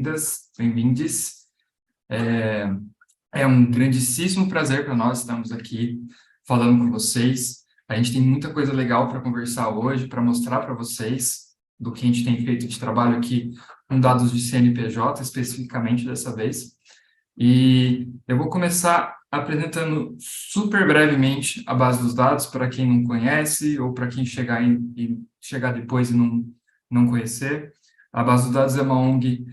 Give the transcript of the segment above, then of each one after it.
bem-vindas, bem-vindes. É um grandíssimo prazer para nós estarmos aqui falando com vocês. A gente tem muita coisa legal para conversar hoje, para mostrar para vocês do que a gente tem feito de trabalho aqui com dados de CNPJ, especificamente dessa vez. E eu vou começar apresentando super brevemente a base dos dados para quem não conhece ou para quem chegar depois e não conhecer. A base dos dados é uma ONG,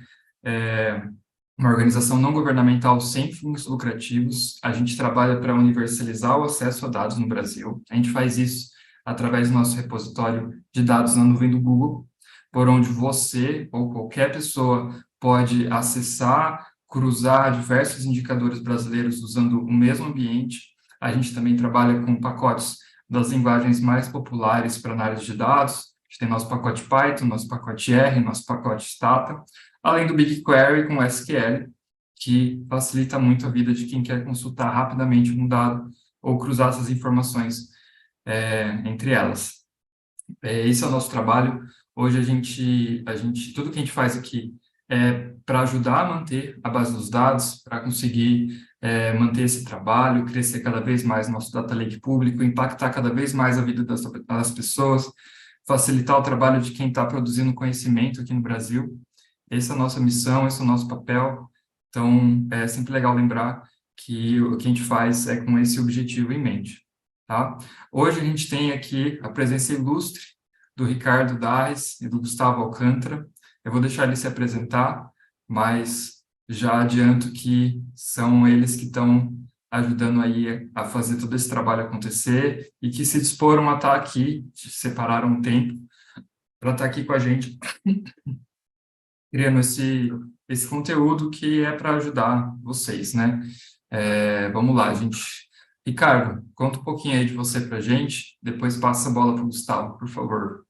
uma organização não governamental sem fins lucrativos. A gente trabalha para universalizar o acesso a dados no Brasil. A gente faz isso através do nosso repositório de dados na nuvem do Google, por onde você ou qualquer pessoa pode acessar, cruzar diversos indicadores brasileiros usando o mesmo ambiente. A gente também trabalha com pacotes das linguagens mais populares para análise de dados. A gente tem nosso pacote Python, nosso pacote R, nosso pacote Stata, além do BigQuery com SQL, que facilita muito a vida de quem quer consultar rapidamente um dado ou cruzar essas informações entre elas. Esse é o nosso trabalho. Hoje tudo que a gente faz aqui é para ajudar a manter a base dos dados, para conseguir manter esse trabalho, crescer cada vez mais nosso data lake público, impactar cada vez mais a vida das pessoas, facilitar o trabalho de quem está produzindo conhecimento aqui no Brasil. Essa é a nossa missão, esse é o nosso papel. Então, é sempre legal lembrar que o que a gente faz é com esse objetivo em mente. Tá? Hoje a gente tem aqui a presença ilustre do Ricardo Darres e do Gustavo Alcântara. Eu vou deixar eles se apresentar, mas já adianto que são eles que estão ajudando aí a fazer todo esse trabalho acontecer e que se disporam a estar aqui, separaram um tempo para estar aqui com a gente, criando esse conteúdo que é para ajudar vocês, né? Vamos lá, gente. Ricardo, conta um pouquinho aí de você para a gente, depois passa a bola para o Gustavo, por favor.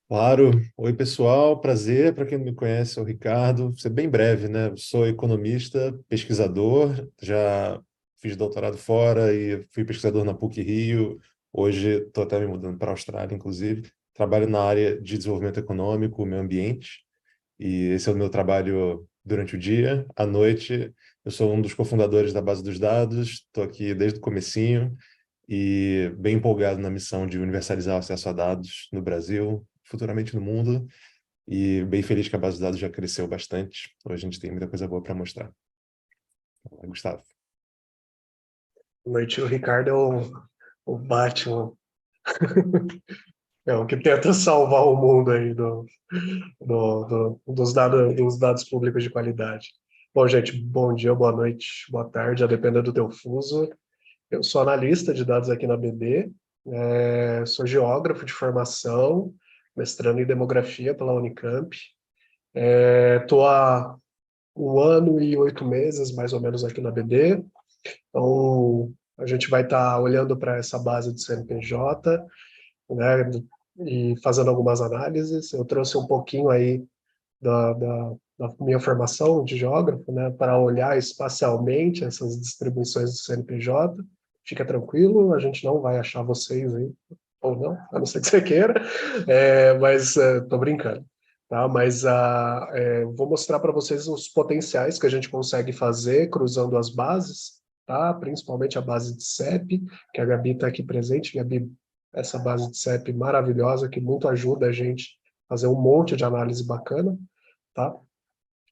Claro. Oi, pessoal. Prazer. Para quem não me conhece, sou o Ricardo. Vou ser bem breve, né? Eu sou economista, pesquisador, já fiz doutorado fora e fui pesquisador na PUC-Rio. Hoje estou até me mudando para a Austrália, inclusive. Trabalho na área de desenvolvimento econômico, meio ambiente, e esse é o meu trabalho durante o dia. À noite, eu sou um dos cofundadores da Base dos Dados, estou aqui desde o comecinho e bem empolgado na missão de universalizar o acesso a dados no Brasil, futuramente no mundo, e bem feliz que a base de dados já cresceu bastante. Hoje a gente tem muita coisa boa para mostrar. Gustavo. Boa noite, o Ricardo é o Batman, é o que tenta salvar o mundo aí dos dados públicos de qualidade. Bom, gente, bom dia, boa noite, boa tarde, a depender do teu fuso. Eu sou analista de dados aqui na BD, sou geógrafo de formação, mestrando em demografia pela Unicamp. Estou há 1 ano e 8 meses, mais ou menos, aqui na BD. Então, a gente vai estar olhando para essa base de CNPJ, né, e fazendo algumas análises. Eu trouxe um pouquinho aí da minha formação de geógrafo, né, para olhar espacialmente essas distribuições do CNPJ. Fica tranquilo, a gente não vai achar vocês aí, ou não, a não ser que você queira, mas estou brincando. Tá? Mas vou mostrar para vocês os potenciais que a gente consegue fazer cruzando as bases, tá? Principalmente a base de CEP, que a Gabi está aqui presente. Gabi, essa base de CEP maravilhosa que muito ajuda a gente a fazer um monte de análise bacana. Tá?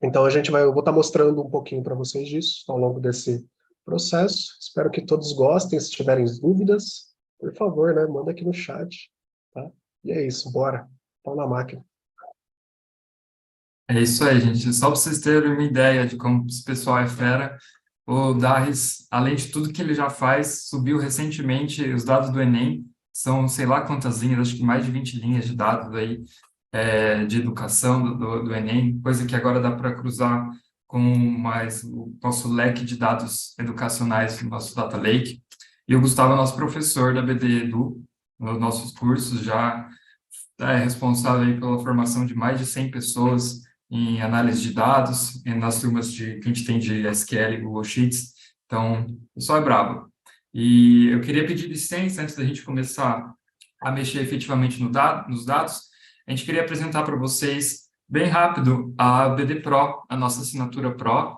Então, eu vou estar mostrando um pouquinho para vocês disso ao longo desse processo. Espero que todos gostem. Se tiverem dúvidas, por favor, né, manda aqui no chat. Tá? E é isso, bora. Pau na máquina. É isso aí, gente. Só para vocês terem uma ideia de como esse pessoal é fera, o Darres, além de tudo que ele já faz, subiu recentemente os dados do Enem. São sei lá quantas linhas, acho que mais de 20 linhas de dados aí, de educação do Enem, coisa que agora dá para cruzar com mais o nosso leque de dados educacionais no nosso Data Lake. E o Gustavo é nosso professor da BD Edu, nos nossos cursos, já é responsável aí pela formação de mais de 100 pessoas em análise de dados, nas turmas que a gente tem de SQL e Google Sheets. Então, o pessoal é brabo. E eu queria pedir licença, antes da gente começar a mexer efetivamente nos dados, a gente queria apresentar para vocês Bem rápido, a BD Pro, a nossa assinatura Pro,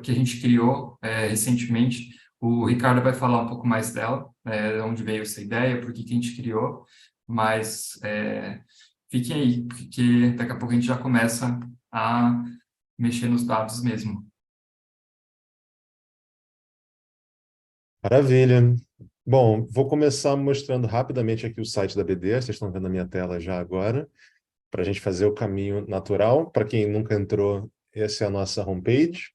que a gente criou recentemente, o Ricardo vai falar um pouco mais dela, de onde veio essa ideia, por que que a gente criou, mas fiquem aí, porque daqui a pouco a gente já começa a mexer nos dados mesmo. Maravilha. Bom, vou começar mostrando rapidamente aqui o site da BD, vocês estão vendo a minha tela já agora, para a gente fazer o caminho natural. Para quem nunca entrou, essa é a nossa homepage.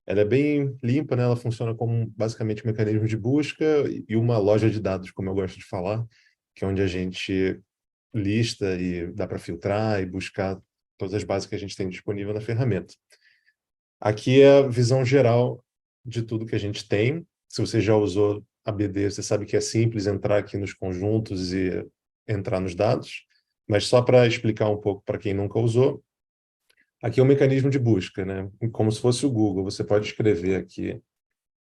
Ela é bem limpa, né? Ela funciona como basicamente um mecanismo de busca e uma loja de dados, como eu gosto de falar, que é onde a gente lista e dá para filtrar e buscar todas as bases que a gente tem disponível na ferramenta. Aqui é a visão geral de tudo que a gente tem. Se você já usou a BD, você sabe que é simples entrar aqui nos conjuntos e entrar nos dados. Mas só para explicar um pouco para quem nunca usou, aqui é um mecanismo de busca, né? Como se fosse o Google. Você pode escrever aqui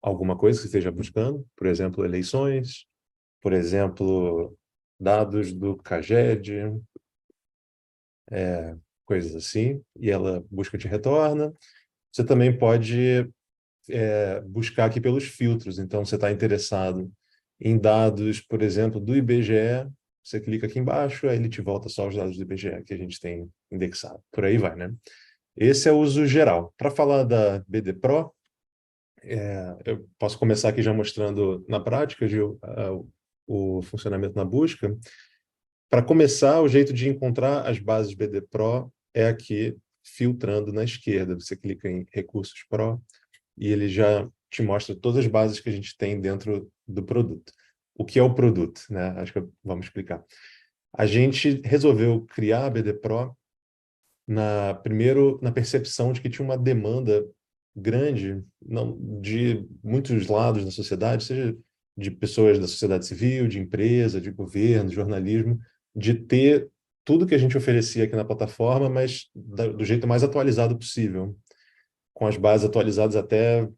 alguma coisa que esteja buscando, por exemplo, eleições, por exemplo, dados do CAGED, coisas assim, e ela busca te retorna. Você também pode buscar aqui pelos filtros. Então, você está interessado em dados, por exemplo, do IBGE, você clica aqui embaixo, aí ele te volta só os dados do IBGE que a gente tem indexado. Por aí vai, né? Esse é o uso geral. Para falar da BD Pro, eu posso começar aqui já mostrando na prática, Gil, o funcionamento na busca. Para começar, o jeito de encontrar as bases BD Pro é aqui, filtrando na esquerda. Você clica em Recursos Pro e ele já te mostra todas as bases que a gente tem dentro do produto. O que é o produto, né? Acho que vamos explicar. A gente resolveu criar a BD Pro primeiro na percepção de que tinha uma demanda grande de muitos lados da sociedade, seja de pessoas da sociedade civil, de empresa, de governo, de jornalismo, de ter tudo que a gente oferecia aqui na plataforma, mas do jeito mais atualizado possível, com as bases atualizadas até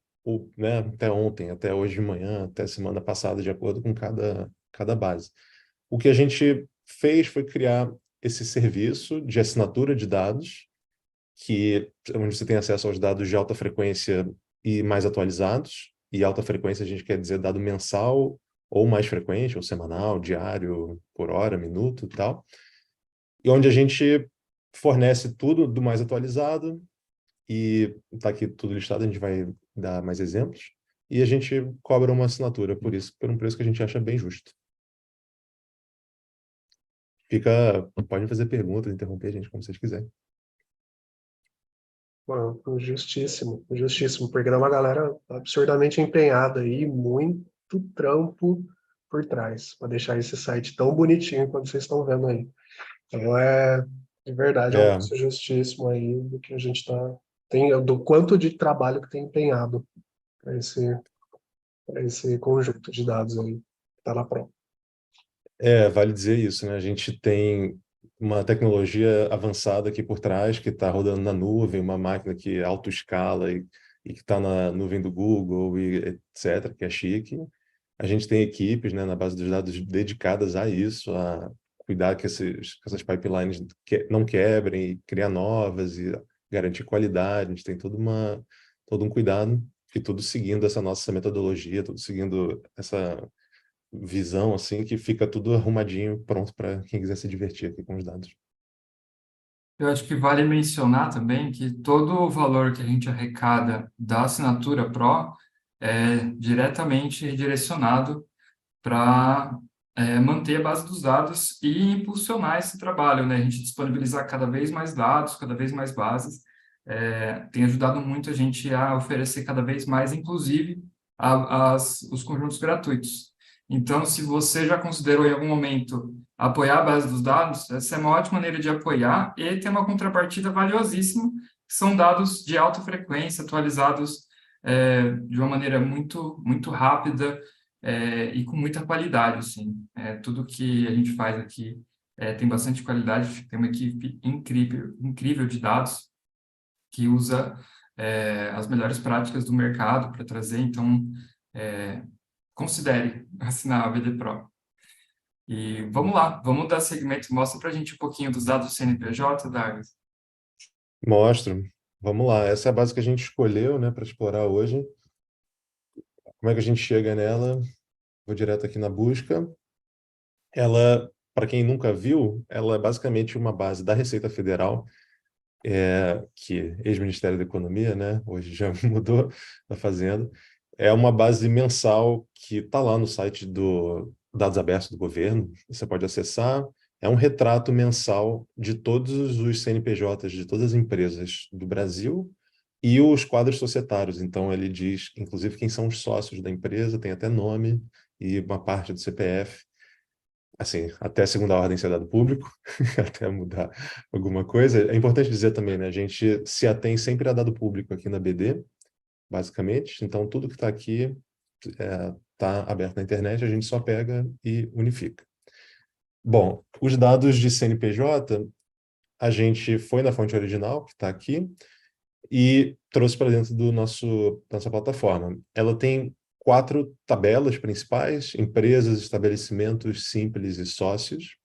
ontem, até hoje de manhã, até semana passada, de acordo com cada base. O que a gente fez foi criar esse serviço de assinatura de dados, onde você tem acesso aos dados de alta frequência e mais atualizados. E alta frequência a gente quer dizer dado mensal ou mais frequente, ou semanal, diário, por hora, minuto e tal. E onde a gente fornece tudo do mais atualizado, e está aqui tudo listado, a gente vai dar mais exemplos, e a gente cobra uma assinatura por isso, por um preço que a gente acha bem justo. Pode fazer perguntas, interromper a gente como vocês quiserem. Bom, justíssimo, justíssimo, porque dá uma galera absurdamente empenhada aí, muito trampo por trás, para deixar esse site tão bonitinho quanto vocês estão vendo aí. Então, de verdade, é um preço justíssimo aí do que a gente do quanto de trabalho que tem empenhado para esse conjunto de dados aí que está na prova. Vale dizer isso, né? A gente tem uma tecnologia avançada aqui por trás, que está rodando na nuvem, uma máquina que autoescala e que está na nuvem do Google, e etc., que é chique. A gente tem equipes, né, na base dos dados dedicadas a isso, a cuidar que essas pipelines não quebrem, e criar novas e garantir qualidade. A gente tem todo um cuidado e tudo seguindo essa nossa metodologia, tudo seguindo essa visão, assim, que fica tudo arrumadinho, pronto para quem quiser se divertir aqui com os dados. Eu acho que vale mencionar também que todo o valor que a gente arrecada da assinatura Pro é diretamente redirecionado para manter a base dos dados e impulsionar esse trabalho, né? A gente disponibilizar cada vez mais dados, cada vez mais bases, tem ajudado muito a gente a oferecer cada vez mais, inclusive, os conjuntos gratuitos. Então, se você já considerou em algum momento apoiar a base dos dados, essa é uma ótima maneira de apoiar e tem uma contrapartida valiosíssima, que são dados de alta frequência, atualizados de uma maneira muito, muito rápida, e com muita qualidade, assim. Tudo que a gente faz aqui tem bastante qualidade, tem uma equipe incrível, incrível de dados que usa as melhores práticas do mercado para trazer, então considere assinar a BD Pro. E vamos lá, vamos dar segmento, mostra para a gente um pouquinho dos dados do CNPJ, Douglas. Mostro. Vamos lá. Essa é a base que a gente escolheu, né, para explorar hoje. Como é que a gente chega nela? Vou direto aqui na busca. Ela, para quem nunca viu, ela é basicamente uma base da Receita Federal, que ex-Ministério da Economia, né? Hoje já mudou, está fazendo. É uma base mensal que está lá no site do Dados Abertos do Governo. Você pode acessar. É um retrato mensal de todos os CNPJs de todas as empresas do Brasil e os quadros societários. Então, ele diz, inclusive, quem são os sócios da empresa, tem até nome e uma parte do CPF. Assim, até a segunda ordem ser dado público, até mudar alguma coisa. É importante dizer também, né? A gente se atém sempre a dado público aqui na BD, basicamente. Então, tudo que está aqui está aberto na internet, a gente só pega e unifica. Bom, os dados de CNPJ, a gente foi na fonte original, que está aqui, e trouxe para dentro do nossa plataforma. Ela tem 4 tabelas principais: empresas, estabelecimentos, simples e sócios.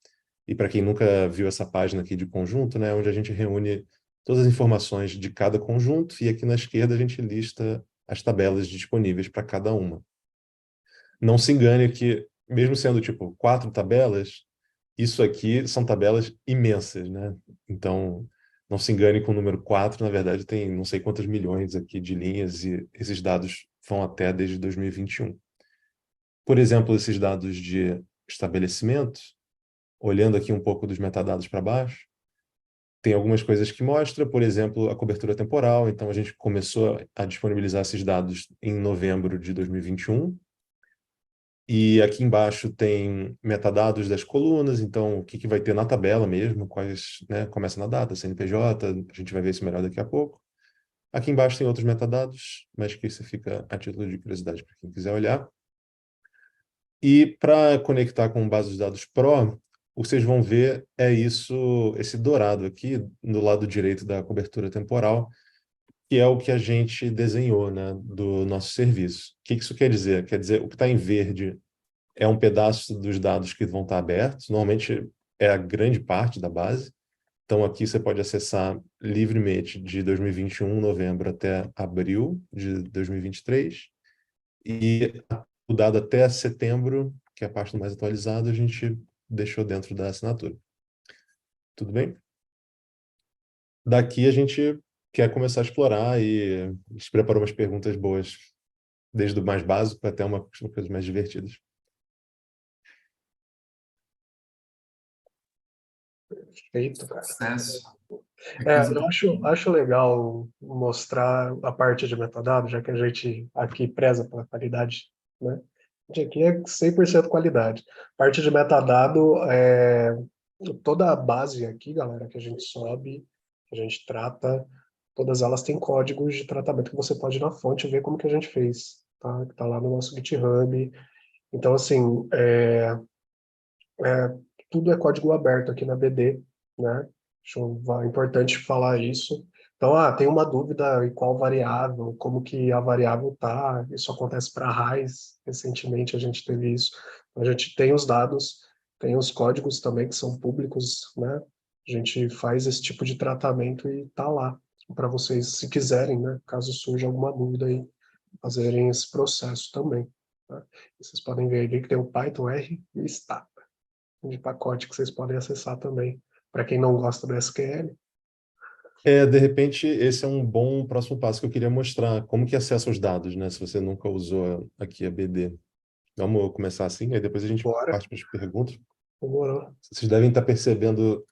E para quem nunca viu essa página aqui de conjunto, né, onde a gente reúne todas as informações de cada conjunto, e aqui na esquerda a gente lista as tabelas disponíveis para cada uma. Não se engane que, mesmo sendo tipo 4 tabelas, isso aqui são tabelas imensas, né? Então, não se engane com o número 4, na verdade tem não sei quantas milhões aqui de linhas e esses dados vão até desde 2021. Por exemplo, esses dados de estabelecimento, olhando aqui um pouco dos metadados para baixo, tem algumas coisas que mostra, por exemplo, a cobertura temporal. Então, a gente começou a disponibilizar esses dados em novembro de 2021. E aqui embaixo tem metadados das colunas, então o que vai ter na tabela mesmo, quais, né, começa na data, CNPJ, a gente vai ver isso melhor daqui a pouco. Aqui embaixo tem outros metadados, mas que isso fica a título de curiosidade para quem quiser olhar. E para conectar com bases de dados Pro, o que vocês vão ver é isso, esse dourado aqui, no lado direito da cobertura temporal, que é o que a gente desenhou, né, do nosso serviço. O que isso quer dizer? Quer dizer, o que está em verde é um pedaço dos dados que vão estar abertos, normalmente é a grande parte da base. Então, aqui você pode acessar livremente de 2021, novembro, até abril de 2023. E o dado até setembro, que é a parte mais atualizada, a gente deixou dentro da assinatura. Tudo bem? Daqui a gente quer começar a explorar e a gente preparou umas perguntas boas, desde o mais básico até uma coisas mais divertidas. Perfeito, cara. Sucesso. É Eu acho legal mostrar a parte de metadados, já que a gente aqui preza pela qualidade, né? A gente aqui é 100% qualidade. Parte de metadado, toda a base aqui, galera, que a gente sobe, que a gente trata, todas elas têm códigos de tratamento que você pode ir na fonte ver como que a gente fez, tá? Que tá lá no nosso GitHub. Então, assim, tudo é código aberto aqui na BD, né? É importante falar isso. Então, tem uma dúvida em qual variável, como que a variável tá, isso acontece para RAIs, recentemente a gente teve isso. A gente tem os dados, tem os códigos também que são públicos, né? A gente faz esse tipo de tratamento e tá lá para vocês, se quiserem, né? Caso surja alguma dúvida aí, fazerem esse processo também. Tá? Vocês podem ver ali que tem o Python R e está de pacote que vocês podem acessar também. Para quem não gosta do SQL. De repente, esse é um bom próximo passo que eu queria mostrar. Como que acessa os dados, né? Se você nunca usou aqui a BD. Vamos começar assim, aí depois a gente Bora, parte para as perguntas. demorou. Vocês devem estar percebendo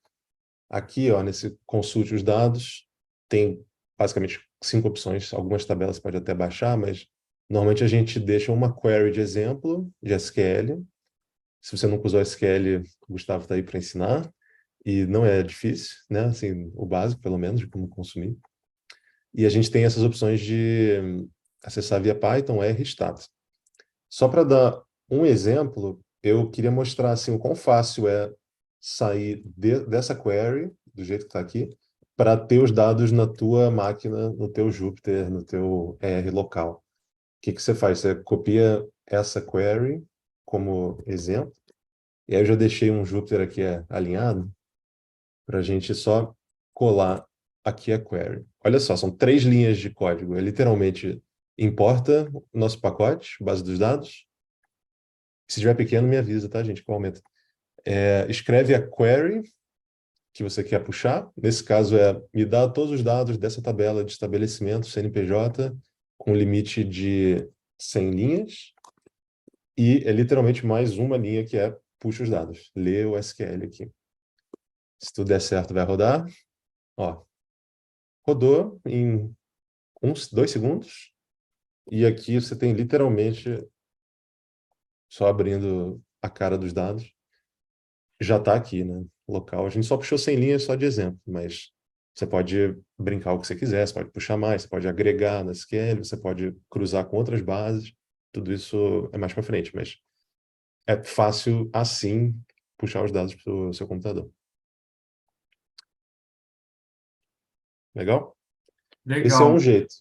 aqui, ó, nesse consulte os dados, tem basicamente 5 opções. Algumas tabelas você pode até baixar, mas normalmente a gente deixa uma query de exemplo de SQL. Se você nunca usou SQL, o Gustavo está aí para ensinar. E não é difícil, né? Assim, o básico, pelo menos, de como consumir. E a gente tem essas opções de acessar via Python, R e Stat. Só para dar um exemplo, eu queria mostrar assim, o quão fácil é sair dessa query, do jeito que está aqui, para ter os dados na tua máquina, no teu Jupyter, no teu R local. O que você faz? Você copia essa query como exemplo, e aí eu já deixei um Jupyter aqui alinhado, para a gente só colar aqui é query. Olha só, são 3 linhas de código. É literalmente importa o nosso pacote, base dos dados. Se tiver pequeno, me avisa, tá, gente? Que eu aumento. Escreve a query que você quer puxar. Nesse caso me dá todos os dados dessa tabela de estabelecimento CNPJ com limite de 100 linhas. E é literalmente mais uma linha que puxa os dados. Lê o SQL aqui. Se tudo der certo, vai rodar. Ó, rodou em 2 segundos. E aqui você tem literalmente só abrindo a cara dos dados. Já está aqui, né? Local. A gente só puxou 100 linhas só de exemplo, mas você pode brincar o que você quiser, você pode puxar mais, você pode agregar na SQL, você pode cruzar com outras bases. Tudo isso é mais para frente, mas é fácil assim puxar os dados para o seu computador. Legal? Esse é um Legal. jeito.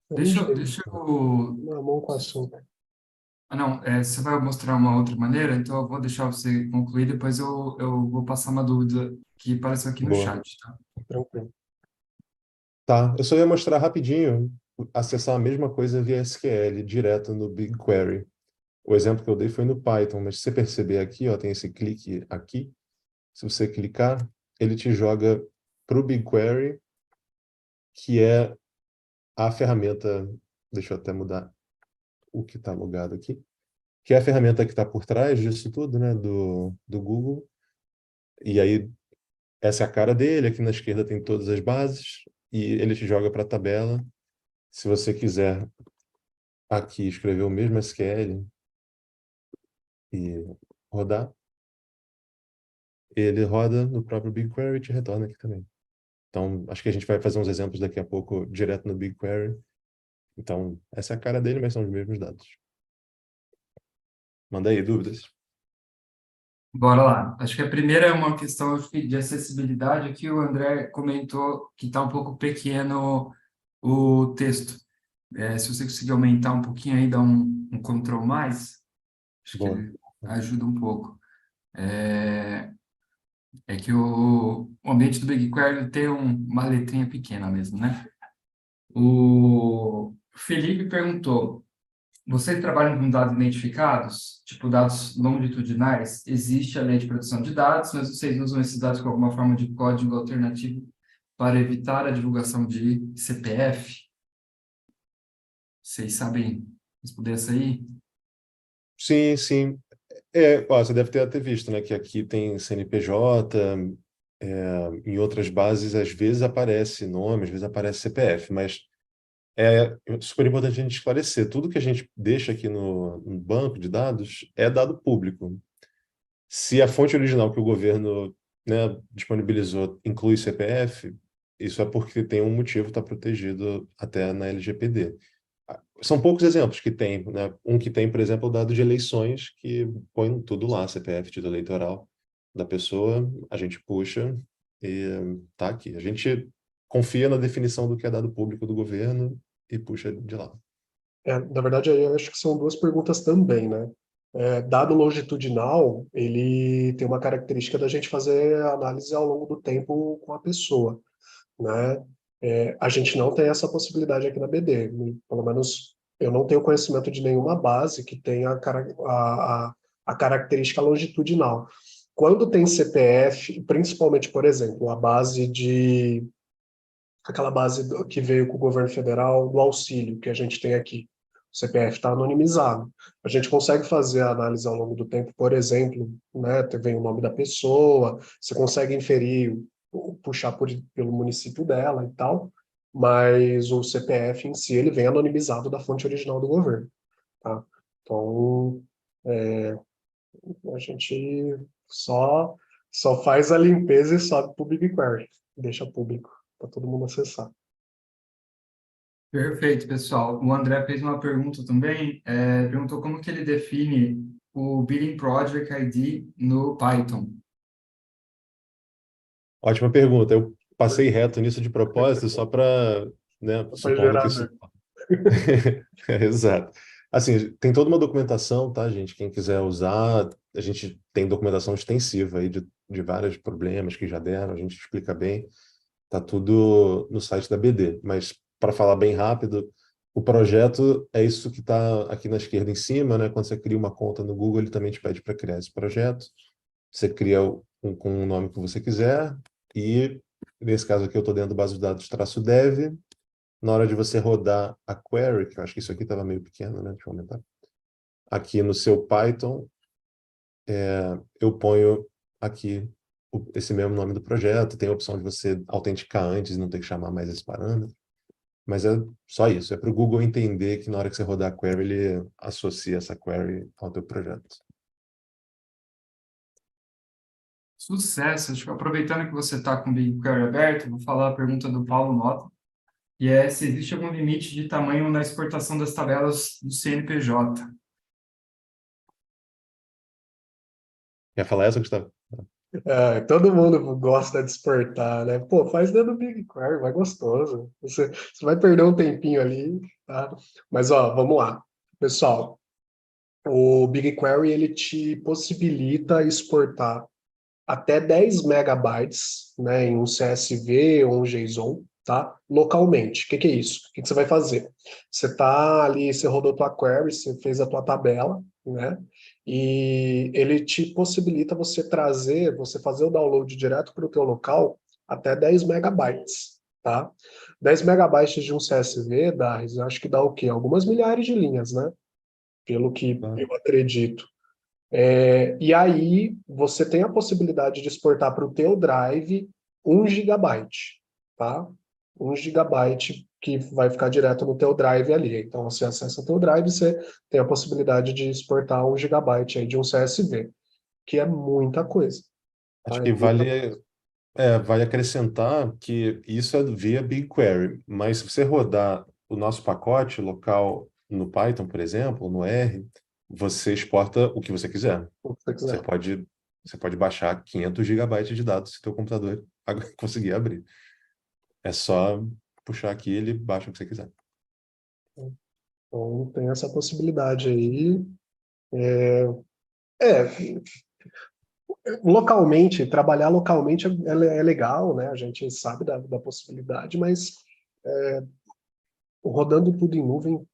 Deixa eu... Na mão com açúcar. Ah, não, você vai mostrar uma outra maneira, então eu vou deixar você concluir, depois eu vou passar uma dúvida que apareceu aqui no Boa. chat, tá? Tranquilo. Tá, eu só ia mostrar rapidinho acessar a mesma coisa via SQL, direto no BigQuery. O exemplo que eu dei foi no Python, mas se você perceber aqui, ó, tem esse clique aqui. Se você clicar, ele te joga para o BigQuery, que é a ferramenta. Deixa eu até mudar o que está logado aqui. Que é a ferramenta que está por trás disso tudo, né, do Google. E aí, essa é a cara dele. Aqui na esquerda tem todas as bases. E ele te joga para a tabela. Se você quiser aqui escrever o mesmo SQL e rodar, ele roda no próprio BigQuery e te retorna aqui também. Então, acho que a gente vai fazer uns exemplos daqui a pouco direto no BigQuery. Então, essa é a cara dele, mas são os mesmos dados. Manda aí, dúvidas? Bora lá. Acho que a primeira é uma questão acho que, de acessibilidade. Aqui o André comentou que está um pouco pequeno o texto. Se você conseguir aumentar um pouquinho aí, dar um Ctrl+, acho que Boa. ajuda um pouco. É que o ambiente do BigQuery tem uma letrinha pequena mesmo, né? O Felipe perguntou: vocês trabalham com dados identificados, tipo dados longitudinais? Existe a lei de proteção de dados, mas vocês usam esses dados com alguma forma de código alternativo para evitar a divulgação de CPF? Vocês sabem responder essa aí? Sim, sim. Ó, você deve ter até visto, né, que aqui tem CNPJ, em outras bases às vezes aparece nome, às vezes aparece CPF, mas é super importante a gente esclarecer. Tudo que a gente deixa aqui no banco de dados é dado público. Se a fonte original que o governo, né, disponibilizou inclui CPF, isso é porque tem um motivo, está protegido até na LGPD. São poucos exemplos que tem, né? Um que tem, por exemplo, o dado de eleições, que põe tudo lá, CPF, título eleitoral da pessoa, a gente puxa e tá aqui. A gente confia na definição do que é dado público do governo e puxa de lá. Na verdade, eu acho que são duas perguntas também, né? Dado longitudinal, ele tem uma característica da gente fazer análise ao longo do tempo com a pessoa, né? A gente não tem essa possibilidade aqui na BD, pelo menos eu não tenho conhecimento de nenhuma base que tenha a característica longitudinal. Quando tem CPF, principalmente, por exemplo, aquela base que veio com o governo federal do auxílio que a gente tem aqui. O CPF está anonimizado. A gente consegue fazer a análise ao longo do tempo, por exemplo, né, vem o nome da pessoa, você consegue inferir, puxar pelo município dela e tal, mas o CPF em si, ele vem anonimizado da fonte original do governo. Tá? Então, a gente só faz a limpeza e sobe para o BigQuery, deixa público para todo mundo acessar. Perfeito, pessoal. O André fez uma pergunta também, perguntou como que ele define o Billing Project ID no Python. Ótima pergunta. Eu passei reto nisso de propósito, só para, né, Foi supondo que isso... gerado. Exato. Assim, tem toda uma documentação, tá, gente? Quem quiser usar, a gente tem documentação extensiva aí de vários problemas que já deram, a gente explica bem. Tá tudo no site da BD. Mas, para falar bem rápido, o projeto é isso que está aqui na esquerda em cima, né? Quando você cria uma conta no Google, ele também te pede para criar esse projeto. Você cria com o nome que você quiser e, nesse caso aqui, eu estou dentro da base de dados -dev. Na hora de você rodar a query, que eu acho que isso aqui estava meio pequeno, né? Deixa eu aumentar. Aqui no seu Python, eu ponho aqui esse mesmo nome do projeto. Tem a opção de você autenticar antes e não ter que chamar mais esse parâmetro. Mas é só isso. É para o Google entender que na hora que você rodar a query, ele associa essa query ao teu projeto. Sucesso! Acho que aproveitando que você está com o BigQuery aberto, vou falar a pergunta do Paulo Mota, e é se existe algum limite de tamanho na exportação das tabelas do CNPJ. Quer falar essa, Gustavo? Todo mundo gosta de exportar, né? Pô, faz dentro do BigQuery, vai gostoso. Você vai perder um tempinho ali, tá? Mas, ó, vamos lá. Pessoal, o BigQuery, ele te possibilita exportar até 10 megabytes, né, em um CSV ou um JSON, tá? Localmente. O que é isso? O que você vai fazer? Você tá ali, você rodou tua query, você fez a tua tabela, né? E ele te possibilita você trazer, você fazer o download direto para o teu local até 10 megabytes, tá? 10 megabytes de um CSV dá, acho que dá o quê? Algumas milhares de linhas, né? Pelo que Tá. eu acredito. E aí você tem a possibilidade de exportar para o teu Drive 1 GB, tá? 1 GB que vai ficar direto no teu Drive ali. Então você acessa o teu Drive, você tem a possibilidade de exportar 1 GB aí de um CSV, que é muita coisa, Acho tá? É que muita vale acrescentar que isso é via BigQuery, mas se você rodar o nosso pacote local no Python, por exemplo, no R, você exporta o que você quiser. coisa que você Você quiser. pode, você pode baixar 500 gigabytes de dados se teu computador conseguir abrir. É só puxar aqui e ele baixa o que você quiser. Então tem essa possibilidade aí. É, localmente, trabalhar localmente é legal, né? A gente sabe da possibilidade, mas rodando tudo em nuvem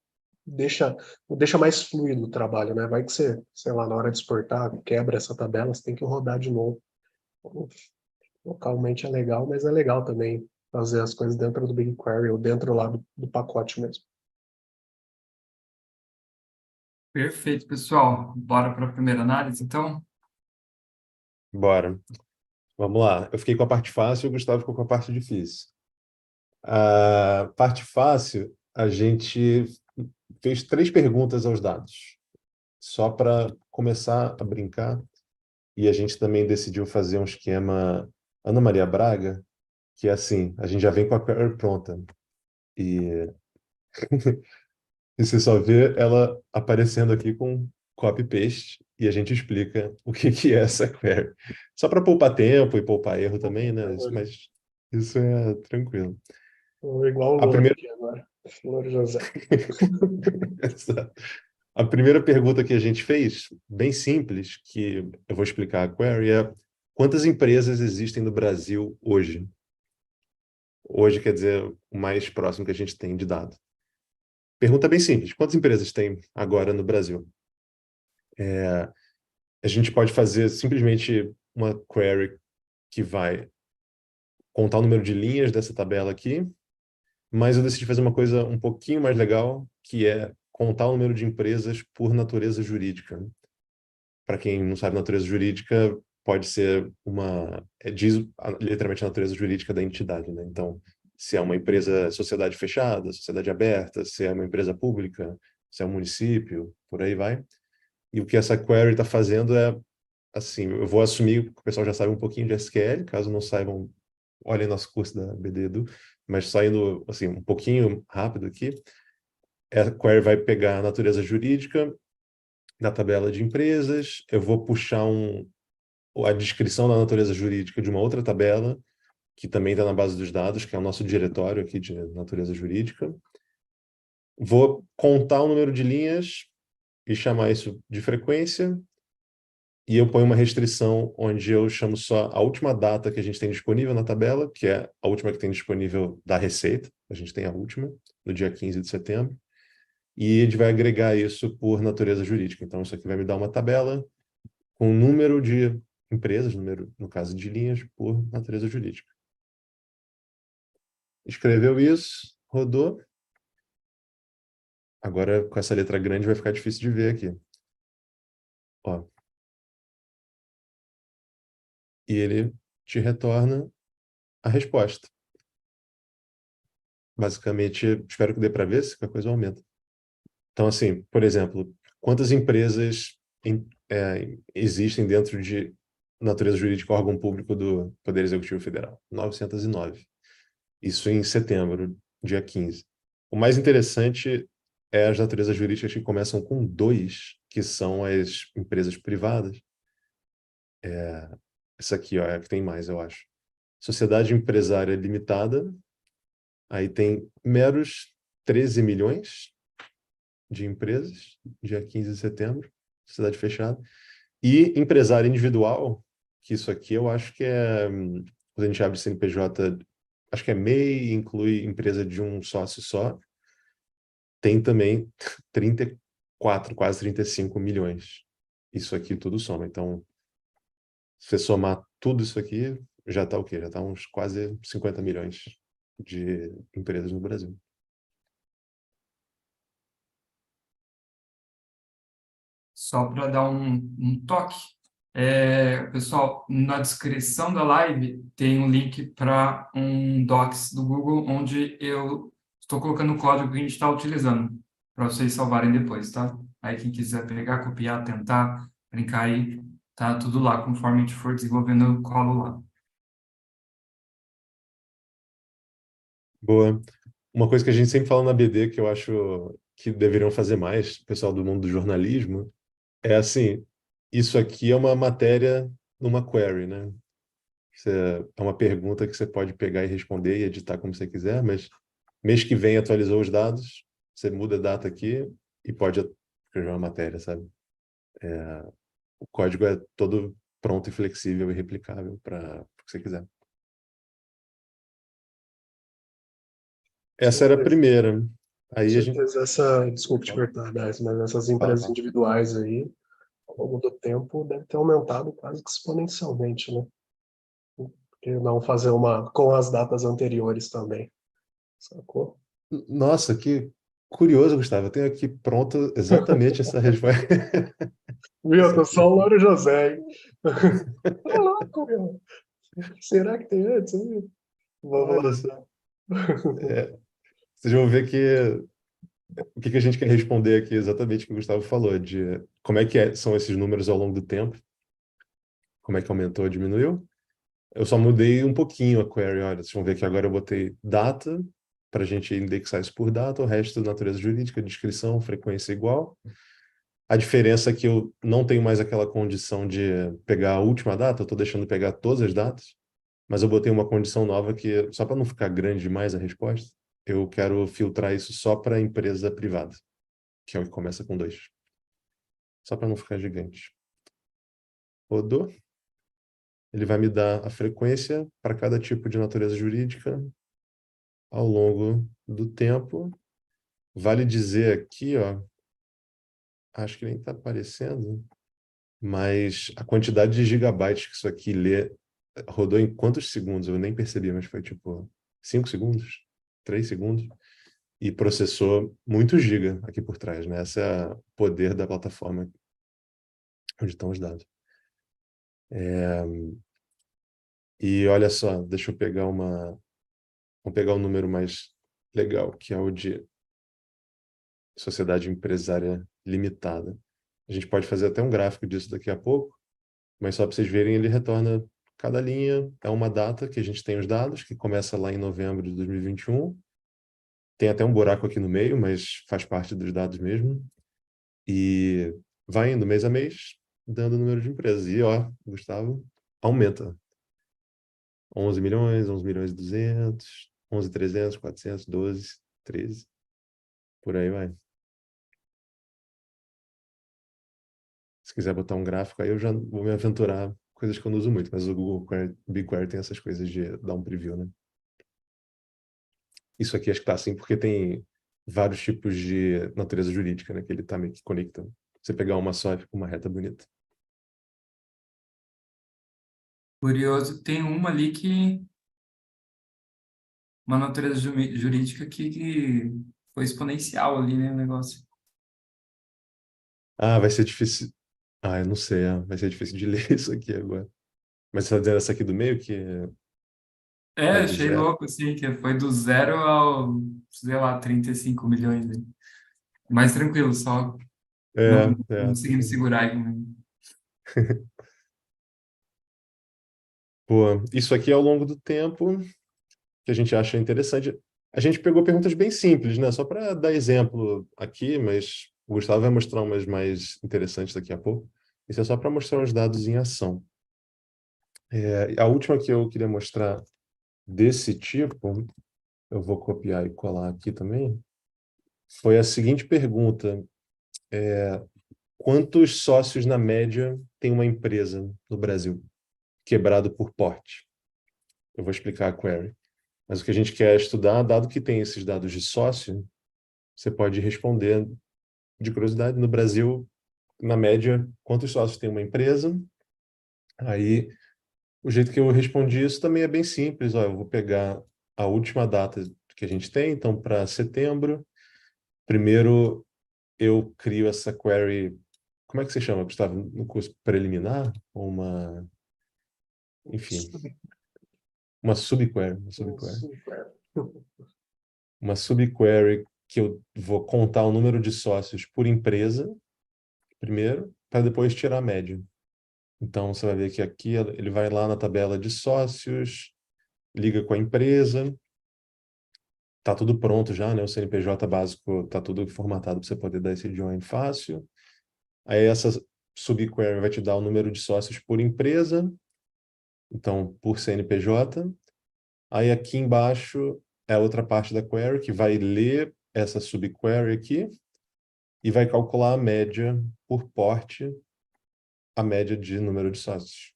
deixa, deixa mais fluido o trabalho, né? Vai que você, sei lá, na hora de exportar, quebra essa tabela, você tem que rodar de novo. Então, localmente é legal, mas é legal também fazer as coisas dentro do BigQuery ou dentro lá do pacote mesmo. Perfeito, pessoal. Bora para a primeira análise, então? Bora. Vamos lá. Eu fiquei com a parte fácil e o Gustavo ficou com a parte difícil. A parte fácil, a gente fez 3 perguntas aos dados, só para começar a brincar. E a gente também decidiu fazer um esquema Ana Maria Braga, que é assim, a gente já vem com a query pronta. E, e você só vê ela aparecendo aqui com copy-paste e a gente explica o que é essa query. Só para poupar tempo e poupar erro também, né? Mas isso é tranquilo. Igual o A Louro primeira aqui agora. Louro José. A primeira pergunta que a gente fez, bem simples, que eu vou explicar a query, é quantas empresas existem no Brasil hoje? Hoje quer dizer o mais próximo que a gente tem de dado. Pergunta bem simples, quantas empresas tem agora no Brasil? A gente pode fazer simplesmente uma query que vai contar o número de linhas dessa tabela aqui, mas eu decidi fazer uma coisa um pouquinho mais legal, que é contar o número de empresas por natureza jurídica. Para quem não sabe, natureza jurídica pode ser diz literalmente a natureza jurídica da entidade, né? Então, se é uma empresa, sociedade fechada, sociedade aberta, se é uma empresa pública, se é um município, por aí vai. E o que essa query está fazendo é, assim, eu vou assumir que o pessoal já sabe um pouquinho de SQL, caso não saibam, olhem nosso curso da BD Edu, mas saindo, assim, um pouquinho rápido aqui, a query vai pegar a natureza jurídica da tabela de empresas, eu vou puxar a descrição da natureza jurídica de uma outra tabela, que também está na base dos dados, que é o nosso diretório aqui de natureza jurídica. Vou contar o número de linhas e chamar isso de frequência. e eu ponho uma restrição onde eu chamo só a última data que a gente tem disponível na tabela, que é a última que tem disponível da receita, a gente tem a última, no dia 15 de setembro, e a gente vai agregar isso por natureza jurídica. Então, isso aqui vai me dar uma tabela com o número de empresas, número, no caso de linhas, por natureza jurídica. Escreveu isso, rodou. Agora, com essa letra grande, vai ficar difícil de ver aqui. Ó. E ele te retorna a resposta. Basicamente, espero que dê para ver, se qualquer coisa aumenta. Então, assim, por exemplo, quantas empresas existem dentro de natureza jurídica órgão público do Poder Executivo Federal? 909. Isso em setembro, dia 15. O mais interessante é as naturezas jurídicas que começam com 2, que são as empresas privadas. Essa aqui, ó, é a que tem mais, eu acho. Sociedade Empresária Limitada, aí tem meros 13 milhões de empresas, dia 15 de setembro, sociedade fechada. E empresário individual, que isso aqui eu acho que é, quando a gente abre CNPJ, acho que é MEI, inclui empresa de um sócio só, tem também 34, quase 35 milhões. Isso aqui tudo soma. Então, se você somar tudo isso aqui, já está o quê? Já está uns quase 50 milhões de empresas no Brasil. Só para dar um toque, pessoal, na descrição da live tem um link para um Docs do Google, onde eu estou colocando o código que a gente está utilizando, para vocês salvarem depois, tá? Aí quem quiser pegar, copiar, tentar, brincar aí, tá tudo lá, conforme a gente for desenvolvendo, eu colo lá. Boa. Uma coisa que a gente sempre fala na BD, que eu acho que deveriam fazer mais, o pessoal do mundo do jornalismo, é assim, isso aqui é uma matéria numa query, né? É uma pergunta que você pode pegar e responder e editar como você quiser, mas mês que vem atualizou os dados, você muda a data aqui e pode escrever uma matéria, sabe? O código é todo pronto e flexível e replicável para o que você quiser. Com Essa era a certeza. primeira. Com Aí a gente... certeza desculpe te cortar, Dais, mas essas Fala, empresas fala. individuais aí, ao longo do tempo, deve ter aumentado quase que exponencialmente, né? Porque não fazer uma com as datas anteriores também, sacou? Nossa, que curioso, Gustavo. Eu tenho aqui pronto exatamente essa resposta. Viu? Eu Isso tô aqui. só o Louro José, hein? Tá louco, meu. Será que tem antes? Hein? Vamos Olha lá, só. então. Vocês vão ver que o que a gente quer responder aqui é exatamente o que o Gustavo falou, de como é que são esses números ao longo do tempo, como é que aumentou ou diminuiu. Eu só mudei um pouquinho a query. Olha, vocês vão ver que agora eu botei data, para a gente indexar isso por data, o resto natureza jurídica, descrição, frequência igual. A diferença é que eu não tenho mais aquela condição de pegar a última data, eu estou deixando pegar todas as datas, mas eu botei uma condição nova que, só para não ficar grande demais a resposta, eu quero filtrar isso só para empresa privada, que é o que começa com 2. Só para não ficar gigante. Rodou. Ele vai me dar a frequência para cada tipo de natureza jurídica ao longo do tempo. Vale dizer aqui, ó, acho que nem está aparecendo, mas a quantidade de gigabytes que isso aqui lê rodou em quantos segundos? Eu nem percebi, mas foi tipo 5 segundos, 3 segundos, e processou muito giga aqui por trás, né? Esse é o poder da plataforma onde estão os dados. E olha só, deixa eu pegar vamos pegar um número mais legal, que é o de sociedade empresária limitada. A gente pode fazer até um gráfico disso daqui a pouco, mas só para vocês verem, ele retorna cada linha, é uma data que a gente tem os dados, que começa lá em novembro de 2021. Tem até um buraco aqui no meio, mas faz parte dos dados mesmo. E vai indo mês a mês, dando o número de empresas. E, ó, Gustavo, aumenta. 11 milhões, 11 milhões e 200, 11 300, 400, 12, 13. Por aí vai. Se quiser botar um gráfico, aí eu já vou me aventurar coisas que eu não uso muito, mas o BigQuery tem essas coisas de dar um preview, né? Isso aqui acho que tá assim porque tem vários tipos de natureza jurídica, né? Que ele tá meio que conectando. Você pegar uma só, fica uma reta bonita. Curioso, tem uma ali que, uma natureza jurídica que foi exponencial ali, né, o negócio. Ah, vai ser difícil. Ah, eu não sei, vai ser difícil de ler isso aqui agora. Mas você tá dizendo essa aqui do meio que É, vai do achei zero? louco, assim, que foi do zero ao, sei lá, 35 milhões, né? Mais tranquilo, só É, não é. consegui me segurar aí também. Pô, isso aqui ao longo do tempo que a gente acha interessante. A gente pegou perguntas bem simples, né? Só para dar exemplo aqui, mas o Gustavo vai mostrar umas mais interessantes daqui a pouco. Isso é só para mostrar os dados em ação. A última que eu queria mostrar desse tipo, eu vou copiar e colar aqui também, foi a seguinte pergunta: quantos sócios na média tem uma empresa no Brasil, quebrado por porte? Eu vou explicar a query. Mas o que a gente quer estudar, dado que tem esses dados de sócio, você pode responder de curiosidade, no Brasil, na média, quantos sócios tem uma empresa? Aí, o jeito que eu respondi isso também é bem simples. Ó, eu vou pegar a última data que a gente tem, então, para setembro. Primeiro, eu crio essa query. Como é que você chama, Gustavo? No curso preliminar? Ou uma. Enfim, uma subquery. Uma subquery. Super. Uma subquery que eu vou contar o número de sócios por empresa, primeiro, para depois tirar a média. Então, você vai ver que aqui ele vai lá na tabela de sócios, liga com a empresa, tá tudo pronto já, né? O CNPJ básico tá tudo formatado para você poder dar esse join fácil. Aí essa subquery vai te dar o número de sócios por empresa, então por CNPJ. Aí aqui embaixo é a outra parte da query que vai ler essa subquery aqui e vai calcular a média por porte, a média de número de sócios,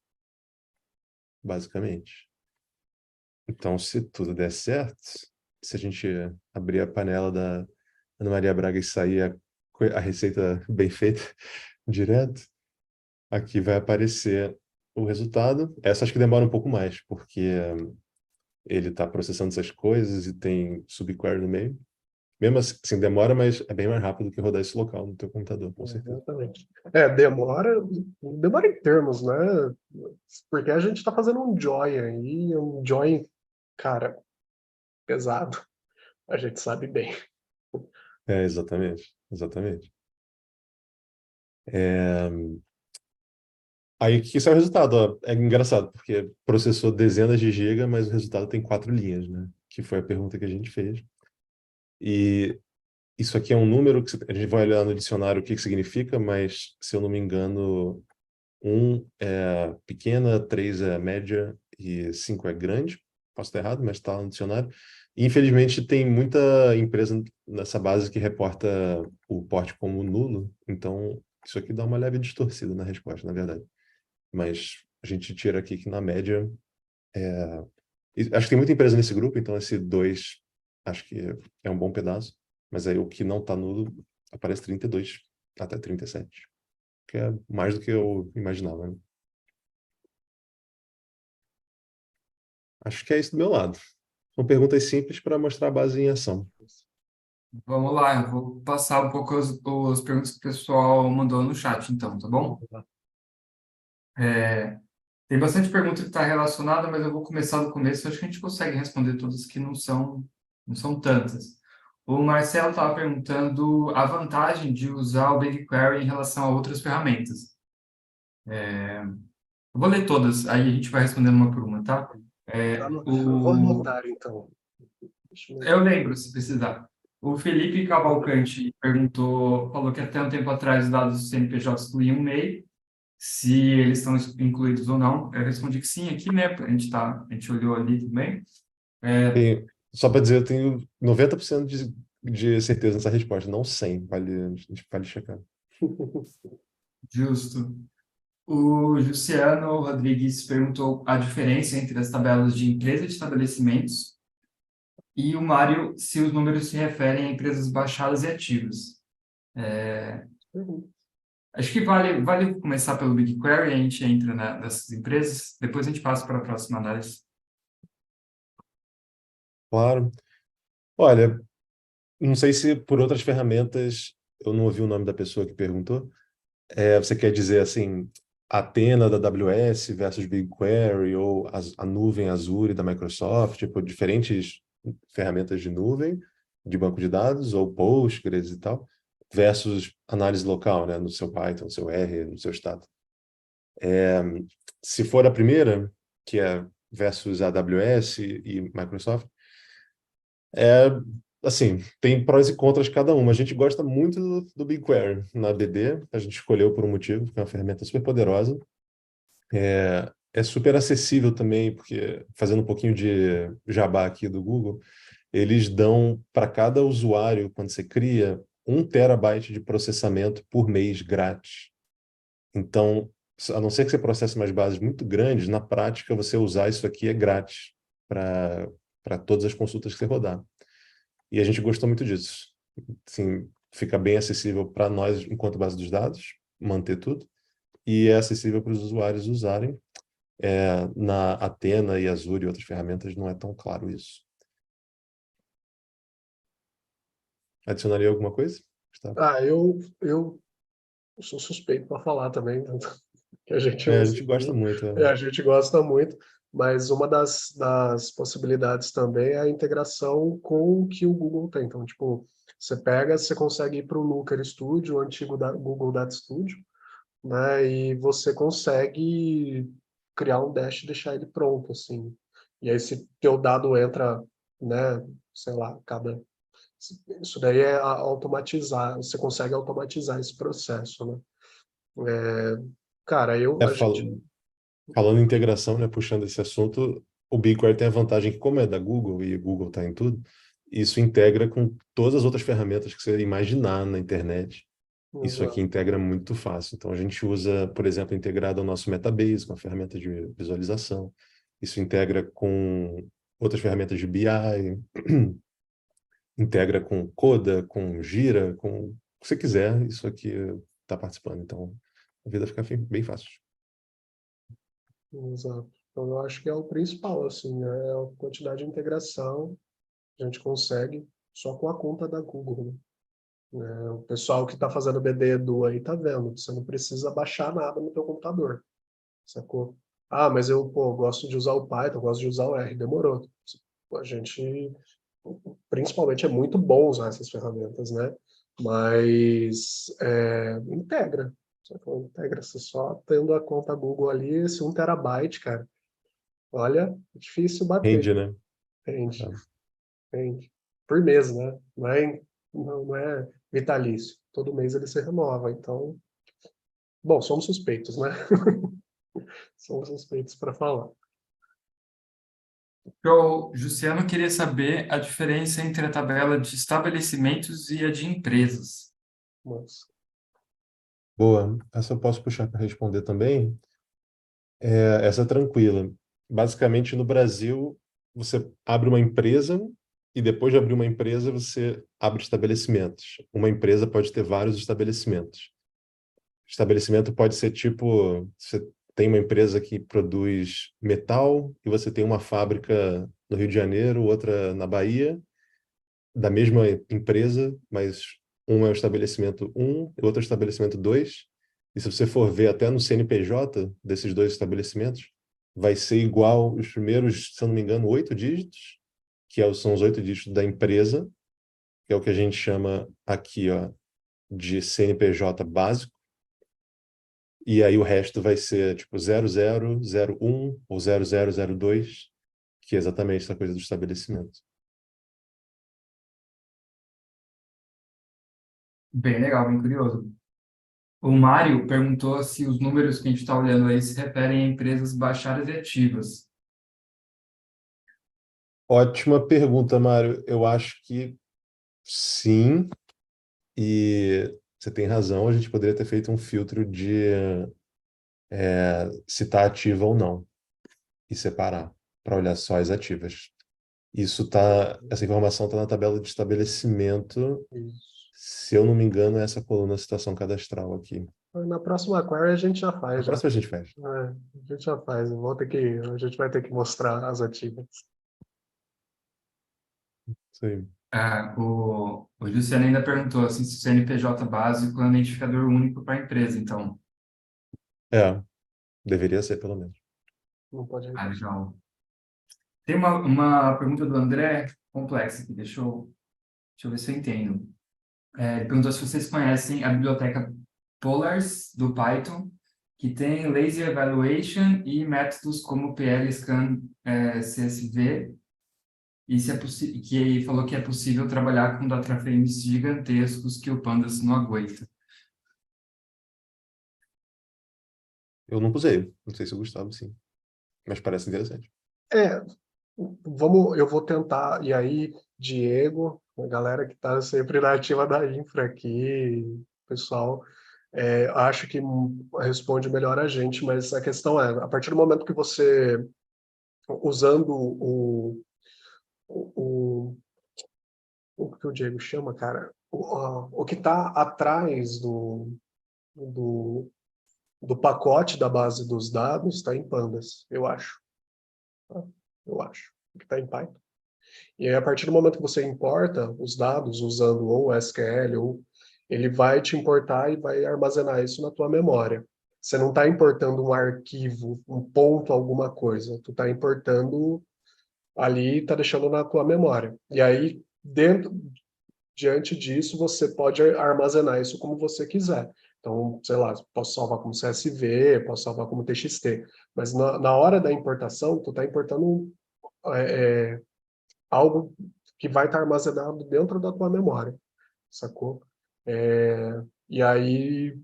basicamente. Então, se tudo der certo, se a gente abrir a panela da Ana Maria Braga e sair a receita bem feita direto, aqui vai aparecer o resultado. Essa acho que demora um pouco mais, porque ele está processando essas coisas e tem subquery no meio. Mesmo assim, demora, mas é bem mais rápido que rodar esse local no teu computador, com certeza. Exatamente. Demora em termos, né? Porque a gente está fazendo um join aí, um join, cara, pesado. A gente sabe bem. Exatamente, exatamente. É, Aí que isso é o resultado, ó. É engraçado, porque processou dezenas de gigas, mas o resultado tem 4 linhas, né? Que foi a pergunta que a gente fez. E isso aqui é um número que a gente vai olhar no dicionário o que que significa, mas se eu não me engano, 1 é pequena, 3 é média e 5 é grande. Posso estar errado, mas está no dicionário. E, infelizmente, tem muita empresa nessa base que reporta o porte como nulo, então isso aqui dá uma leve distorcida na resposta, na verdade. Mas a gente tira aqui que, na média, acho que tem muita empresa nesse grupo, então esse 2 acho que é um bom pedaço. Mas aí o que não está nulo aparece 32 até 37, que é mais do que eu imaginava, né? Acho que é isso do meu lado. São perguntas simples para mostrar a base em ação. Vamos lá, eu vou passar um pouco as perguntas que o pessoal mandou no chat, então, tá bom? Tem bastante pergunta que está relacionada, mas eu vou começar do começo. Acho que a gente consegue responder todas que não são tantas. O Marcelo estava perguntando a vantagem de usar o BigQuery em relação a outras ferramentas. Eu vou ler todas, aí a gente vai respondendo uma por uma, tá? Eu vou anotar, então. Deixa eu Eu lembro, se precisar. O Felipe Cavalcante falou que até um tempo atrás os dados do CNPJ excluíam o MEI, se eles estão incluídos ou não. Eu respondi que sim aqui, né? A gente olhou ali também. Só para dizer, eu tenho 90% de certeza nessa resposta, não 100, vale checar. Justo. O Luciano Rodrigues perguntou a diferença entre as tabelas de empresa e de estabelecimentos, e o Mário se os números se referem a empresas baixadas e ativas. Uhum. Acho que vale começar pelo BigQuery, a gente entra nessas empresas, depois a gente passa para a próxima análise. Claro. Olha, não sei se por outras ferramentas, eu não ouvi o nome da pessoa que perguntou. Você quer dizer assim, Athena da AWS versus BigQuery ou a nuvem Azure da Microsoft, tipo, diferentes ferramentas de nuvem, de banco de dados, ou Postgres e tal, versus análise local, né, no seu Python, no seu R, no seu estado. Se for a primeira, que é versus a AWS e Microsoft, é, assim, tem prós e contras cada uma. A gente gosta muito do BigQuery na BD, a gente escolheu por um motivo, porque é uma ferramenta super poderosa. É super acessível também, porque, fazendo um pouquinho de jabá aqui do Google, eles dão para cada usuário, quando você cria, 1 TB de processamento por mês grátis. Então, a não ser que você processe umas bases muito grandes, na prática, você usar isso aqui é grátis para todas as consultas que você rodar. E a gente gostou muito disso. Assim, fica bem acessível para nós, enquanto base dos dados, manter tudo, e é acessível para os usuários usarem. Na Athena e Azure e outras ferramentas não é tão claro isso. Adicionaria alguma coisa? Gustavo? Eu sou suspeito para falar também, que a gente A usa gente gosta aqui, muito. a gente gosta muito, mas uma das possibilidades também é a integração com o que o Google tem. Então, tipo, você consegue ir para o Looker Studio, o antigo Google Data Studio, né? E você consegue criar um dash e deixar ele pronto, assim. E aí, se teu dado entra, né, sei lá, cada... Isso daí é automatizar, você consegue automatizar esse processo, né? Cara, É, a gente... falando em integração, né, puxando esse assunto, o BigQuery tem a vantagem que, como é da Google e o Google está em tudo, isso integra com todas as outras ferramentas que você imaginar na internet. Isso aqui Exato. integra muito fácil. Então, a gente usa, por exemplo, integrado ao nosso Metabase, com a ferramenta de visualização. Isso integra com outras ferramentas de BI, integra com Coda, com Gira, com o que você quiser. Isso aqui está participando. Então, a vida fica bem fácil. Exato. Então, eu acho que é o principal, assim, é a quantidade de integração que a gente consegue só com a conta da Google, né? O pessoal que está fazendo BD Edu aí tá vendo, você não precisa baixar nada no teu computador, sacou? Ah, mas eu, pô, gosto de usar o Python, gosto de usar o R, demorou. A gente, principalmente, é muito bom usar essas ferramentas, né? Mas integra. Integra, você só tendo a conta Google ali, esse 1 TB, cara. Olha, é difícil bater. Rende, né? Rende, Tá. rende. Por mês, né? Não é vitalício. Todo mês ele se renova. Então, bom, somos suspeitos, né? Somos suspeitos para falar. O Luciano queria saber a diferença entre a tabela de estabelecimentos e a de empresas. Mas, Boa. Essa eu posso puxar para responder também. Essa é tranquila. Basicamente, no Brasil, você abre uma empresa e depois de abrir uma empresa, você abre estabelecimentos. Uma empresa pode ter vários estabelecimentos. Estabelecimento pode ser tipo, você tem uma empresa que produz metal e você tem uma fábrica no Rio de Janeiro, outra na Bahia, da mesma empresa, mas um é o estabelecimento um e outro é o estabelecimento 2. E se você for ver até no CNPJ desses dois estabelecimentos, vai ser igual os primeiros, se eu não me engano, 8 dígitos, são os 8 dígitos da empresa, que é o que a gente chama aqui, ó, de CNPJ básico. E aí o resto vai ser tipo 0001 ou 0002, que é exatamente essa coisa do estabelecimento. Bem legal, bem curioso. O Mário perguntou se os números que a gente está olhando aí se referem a empresas baixadas e ativas. Ótima pergunta, Mário. Eu acho que sim. E você tem razão, a gente poderia ter feito um filtro de se está ativa ou não e separar para olhar só as ativas. Essa informação está na tabela de estabelecimento. Isso. Se eu não me engano, é essa coluna citação cadastral aqui. Na próxima query a gente já Na faz, já. próxima a gente faz. A gente já faz. A gente vai ter que mostrar as ativas. Isso aí. O Luciano ainda perguntou assim, se o CNPJ básico é um identificador único para a empresa. Então, Deveria ser, pelo menos. Não pode repetir. legal. Tem uma pergunta do André complexa aqui, deixa eu ver se eu entendo. Ele perguntou se vocês conhecem a biblioteca Polars, do Python, que tem lazy evaluation e métodos como PL, scan, CSV, e se é que falou que é possível trabalhar com data frames gigantescos que o Pandas não aguenta. Eu nunca usei. Não sei se o Gustavo, sim. Mas parece interessante. Eu vou tentar, e aí, Diego, a galera que está sempre na ativa da infra aqui, pessoal, acho que responde melhor a gente, mas a questão é, a partir do momento que você, usando o, o que o Diego chama, cara, o que está atrás do, do pacote da base dos dados está em Pandas, eu acho. Tá? Eu acho que está em Python. E aí, a partir do momento que você importa os dados usando ou SQL, ou ele vai te importar e vai armazenar isso na tua memória. Você não está importando um arquivo, um ponto, alguma coisa. Tu está importando ali, está deixando na tua memória. E aí, diante disso, você pode armazenar isso como você quiser. Então, sei lá, posso salvar como CSV, posso salvar como TXT. Mas na hora da importação, tu está importando algo que vai estar armazenado dentro da tua memória, sacou? E aí,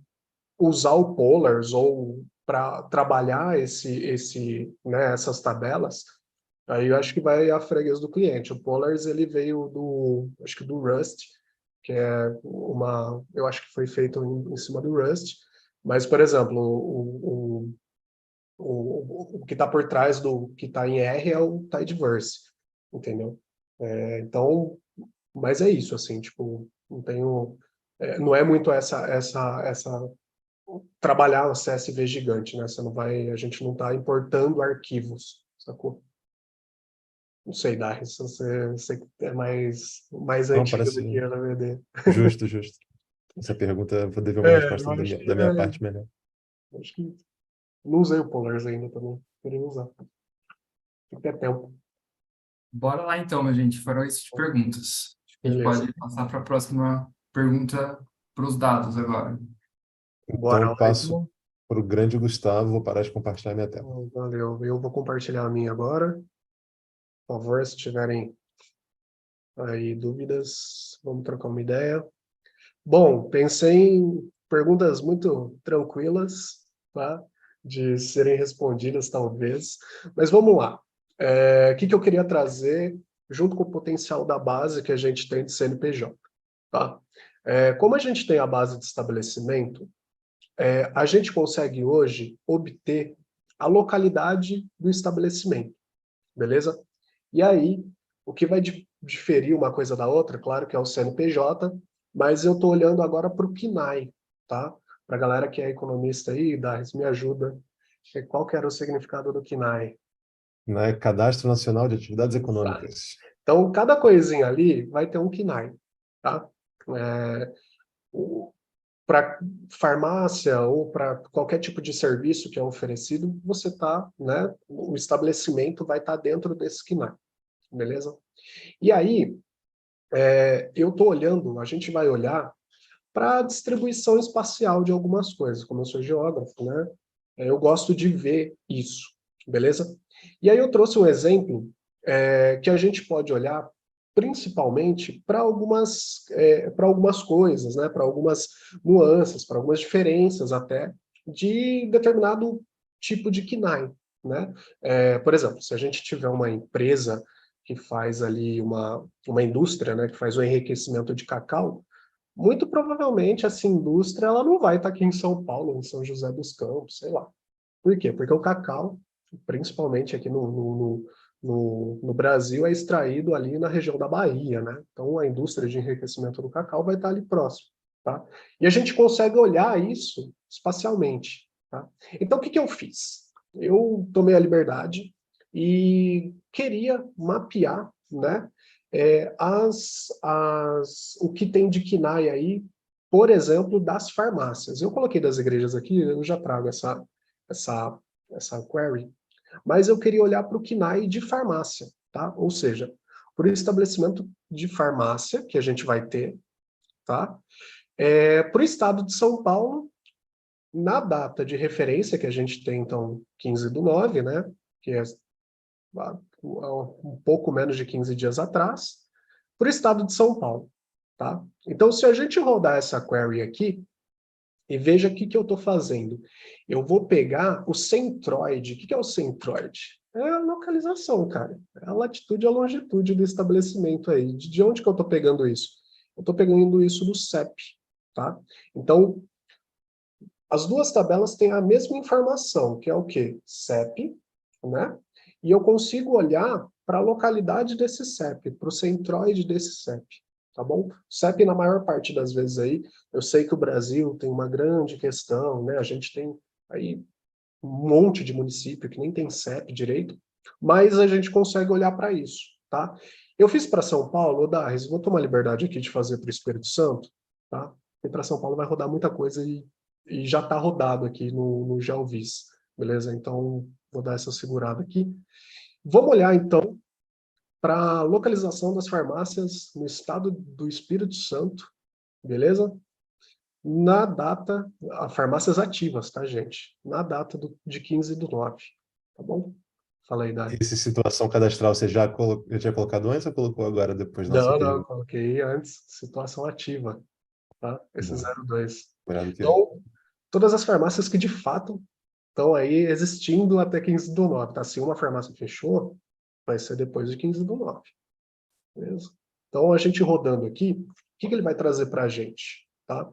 usar o Polars ou para trabalhar essas tabelas, aí eu acho que vai a freguês do cliente. O Polars, ele veio acho que do Rust, que eu acho que foi feito em cima do Rust, mas, por exemplo, o que está por trás do que está em R é o Tidyverse, entendeu? Então, mas é isso, assim, tipo, não é muito essa trabalhar um CSV gigante, né? A gente não está importando arquivos, sacou? Não sei, Darius, você é mais Não, antigo parece do que eu na VD. justo, justo. Essa pergunta eu vou dever uma resposta Eu acho que da minha parte melhor. acho que não usei o Polars ainda também. Queria usar. Tem que ter tempo. Bora lá então, minha gente. Foram essas perguntas. Acho que a gente Beleza. pode passar para a próxima pergunta para os dados agora. Então Bora eu lá, passo então. para o grande Gustavo, vou parar de compartilhar minha tela. Valeu. Eu vou compartilhar a minha agora. Por favor, se tiverem aí dúvidas, vamos trocar uma ideia. Bom, pensei em perguntas muito tranquilas, tá? De serem respondidas, talvez. Mas vamos lá. O que eu queria trazer junto com o potencial da base que a gente tem de CNPJ, tá? Como a gente tem a base de estabelecimento, a gente consegue hoje obter a localidade do estabelecimento, beleza? E aí, o que vai diferir uma coisa da outra, claro que é o CNPJ, mas eu estou olhando agora para o CNAE, tá? Para a galera que é economista aí, Daris, me ajuda. Qual que era o significado do CNAE? Né? Cadastro Nacional de Atividades Exato. Econômicas. Então, cada coisinha ali vai ter um CNAE, tá? Para farmácia ou para qualquer tipo de serviço que é oferecido, você tá, né? O estabelecimento vai estar dentro desse CNAE, beleza? E aí, eu estou olhando, a gente vai olhar para a distribuição espacial de algumas coisas, como eu sou geógrafo, né? Eu gosto de ver isso, beleza? E aí eu trouxe um exemplo que a gente pode olhar principalmente para algumas coisas, né? Para algumas nuances, para algumas diferenças até de determinado tipo de KNAI, né? Por exemplo, se a gente tiver uma empresa que faz ali uma indústria, né, que faz o enriquecimento de cacau, muito provavelmente essa indústria ela não vai estar aqui em São Paulo, em São José dos Campos, sei lá. Por quê? Porque o cacau, principalmente aqui no Brasil, é extraído ali na região da Bahia, né? Então, a indústria de enriquecimento do cacau vai estar ali próximo, tá? E a gente consegue olhar isso espacialmente, tá? Então, o que eu fiz? Eu tomei a liberdade e queria mapear, né, o que tem de KNAI aí, por exemplo, das farmácias. Eu coloquei das igrejas aqui, eu já trago essa, essa query, mas eu queria olhar para o KNAI de farmácia, tá? Ou seja, para o estabelecimento de farmácia que a gente vai ter, tá? Para o estado de São Paulo, na data de referência que a gente tem, então, 15/9, né? Que é um pouco menos de 15 dias atrás, para o estado de São Paulo, tá? Então, se a gente rodar essa query aqui, e veja o que eu estou fazendo. Eu vou pegar o centroide. O que é o centroide? É a localização, cara. É a latitude e a longitude do estabelecimento aí. De onde que eu estou pegando isso? Eu estou pegando isso do CEP, tá? Então, as duas tabelas têm a mesma informação, que é o quê? CEP, né? E eu consigo olhar para a localidade desse CEP, para o centroide desse CEP, tá bom? CEP, na maior parte das vezes aí, eu sei que o Brasil tem uma grande questão, né? A gente tem aí um monte de município que nem tem CEP direito, mas a gente consegue olhar para isso, tá? Eu fiz para São Paulo, Darres, vou tomar liberdade aqui de fazer para o Espírito Santo, tá? E para São Paulo vai rodar muita coisa e já está rodado aqui no Jalvis, beleza? Então, vou dar essa segurada aqui. Vamos olhar, então, para a localização das farmácias no estado do Espírito Santo, beleza? Na data, farmácias ativas, tá, gente? Na data de 15/9, tá bom? Fala aí, Dani. Essa situação cadastral você já tinha colocado antes ou colocou agora depois da nossa Não, pergunta? coloquei antes, situação ativa, tá? Esse Bom, 02. lembrando que Então, todas as farmácias que de fato estão aí existindo até 15/9, tá? Se uma farmácia fechou, vai ser depois de 15/9, beleza? Então, a gente rodando aqui, o que ele vai trazer para a gente, tá?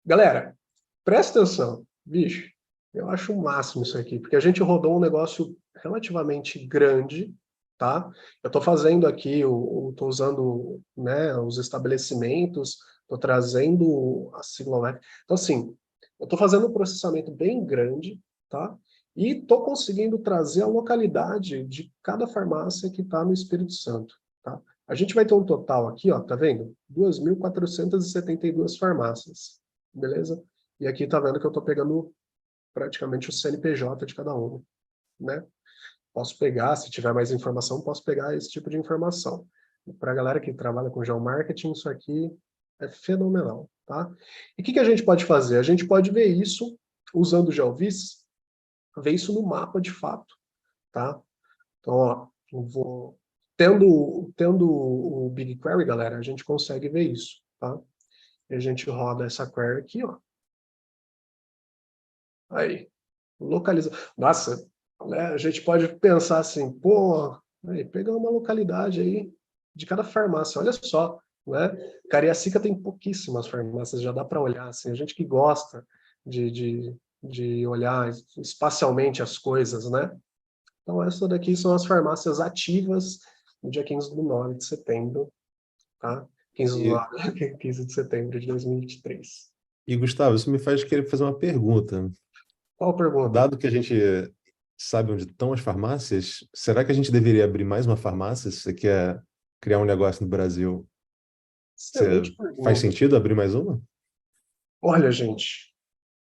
Galera, presta atenção, bicho, eu acho o máximo isso aqui, porque a gente rodou um negócio relativamente grande, tá? Eu estou fazendo aqui, estou usando, né, os estabelecimentos, estou trazendo a sigla web. Então, assim, eu estou fazendo um processamento bem grande, tá? E estou conseguindo trazer a localidade de cada farmácia que está no Espírito Santo, tá? A gente vai ter um total aqui, ó, tá vendo? 2.472 farmácias, beleza? E aqui tá vendo que eu estou pegando praticamente o CNPJ de cada uma, né? Posso pegar, se tiver mais informação, posso pegar esse tipo de informação. Para a galera que trabalha com geomarketing, isso aqui é fenomenal, tá? E o que a gente pode fazer? A gente pode ver isso usando o GeoVis, ver isso no mapa de fato, tá? Então, ó, eu vou... Tendo o BigQuery, galera, a gente consegue ver isso, tá? E a gente roda essa query aqui, ó. Aí, localiza. Nossa, né, a gente pode pensar assim, pô, aí, pegar uma localidade aí de cada farmácia, olha só, né? Cariacica tem pouquíssimas farmácias, já dá para olhar, assim, a gente que gosta de olhar espacialmente as coisas, né? Então, essas daqui são as farmácias ativas no dia 15/9 de setembro, tá? 15 de e, 9, 15 de setembro de 2023. e Gustavo, isso me faz querer fazer uma pergunta. Qual a pergunta? Dado que a gente sabe onde estão as farmácias, será que a gente deveria abrir mais uma farmácia se você quer criar um negócio no Brasil? Excelente Faz pergunta. sentido abrir mais uma? Olha, gente,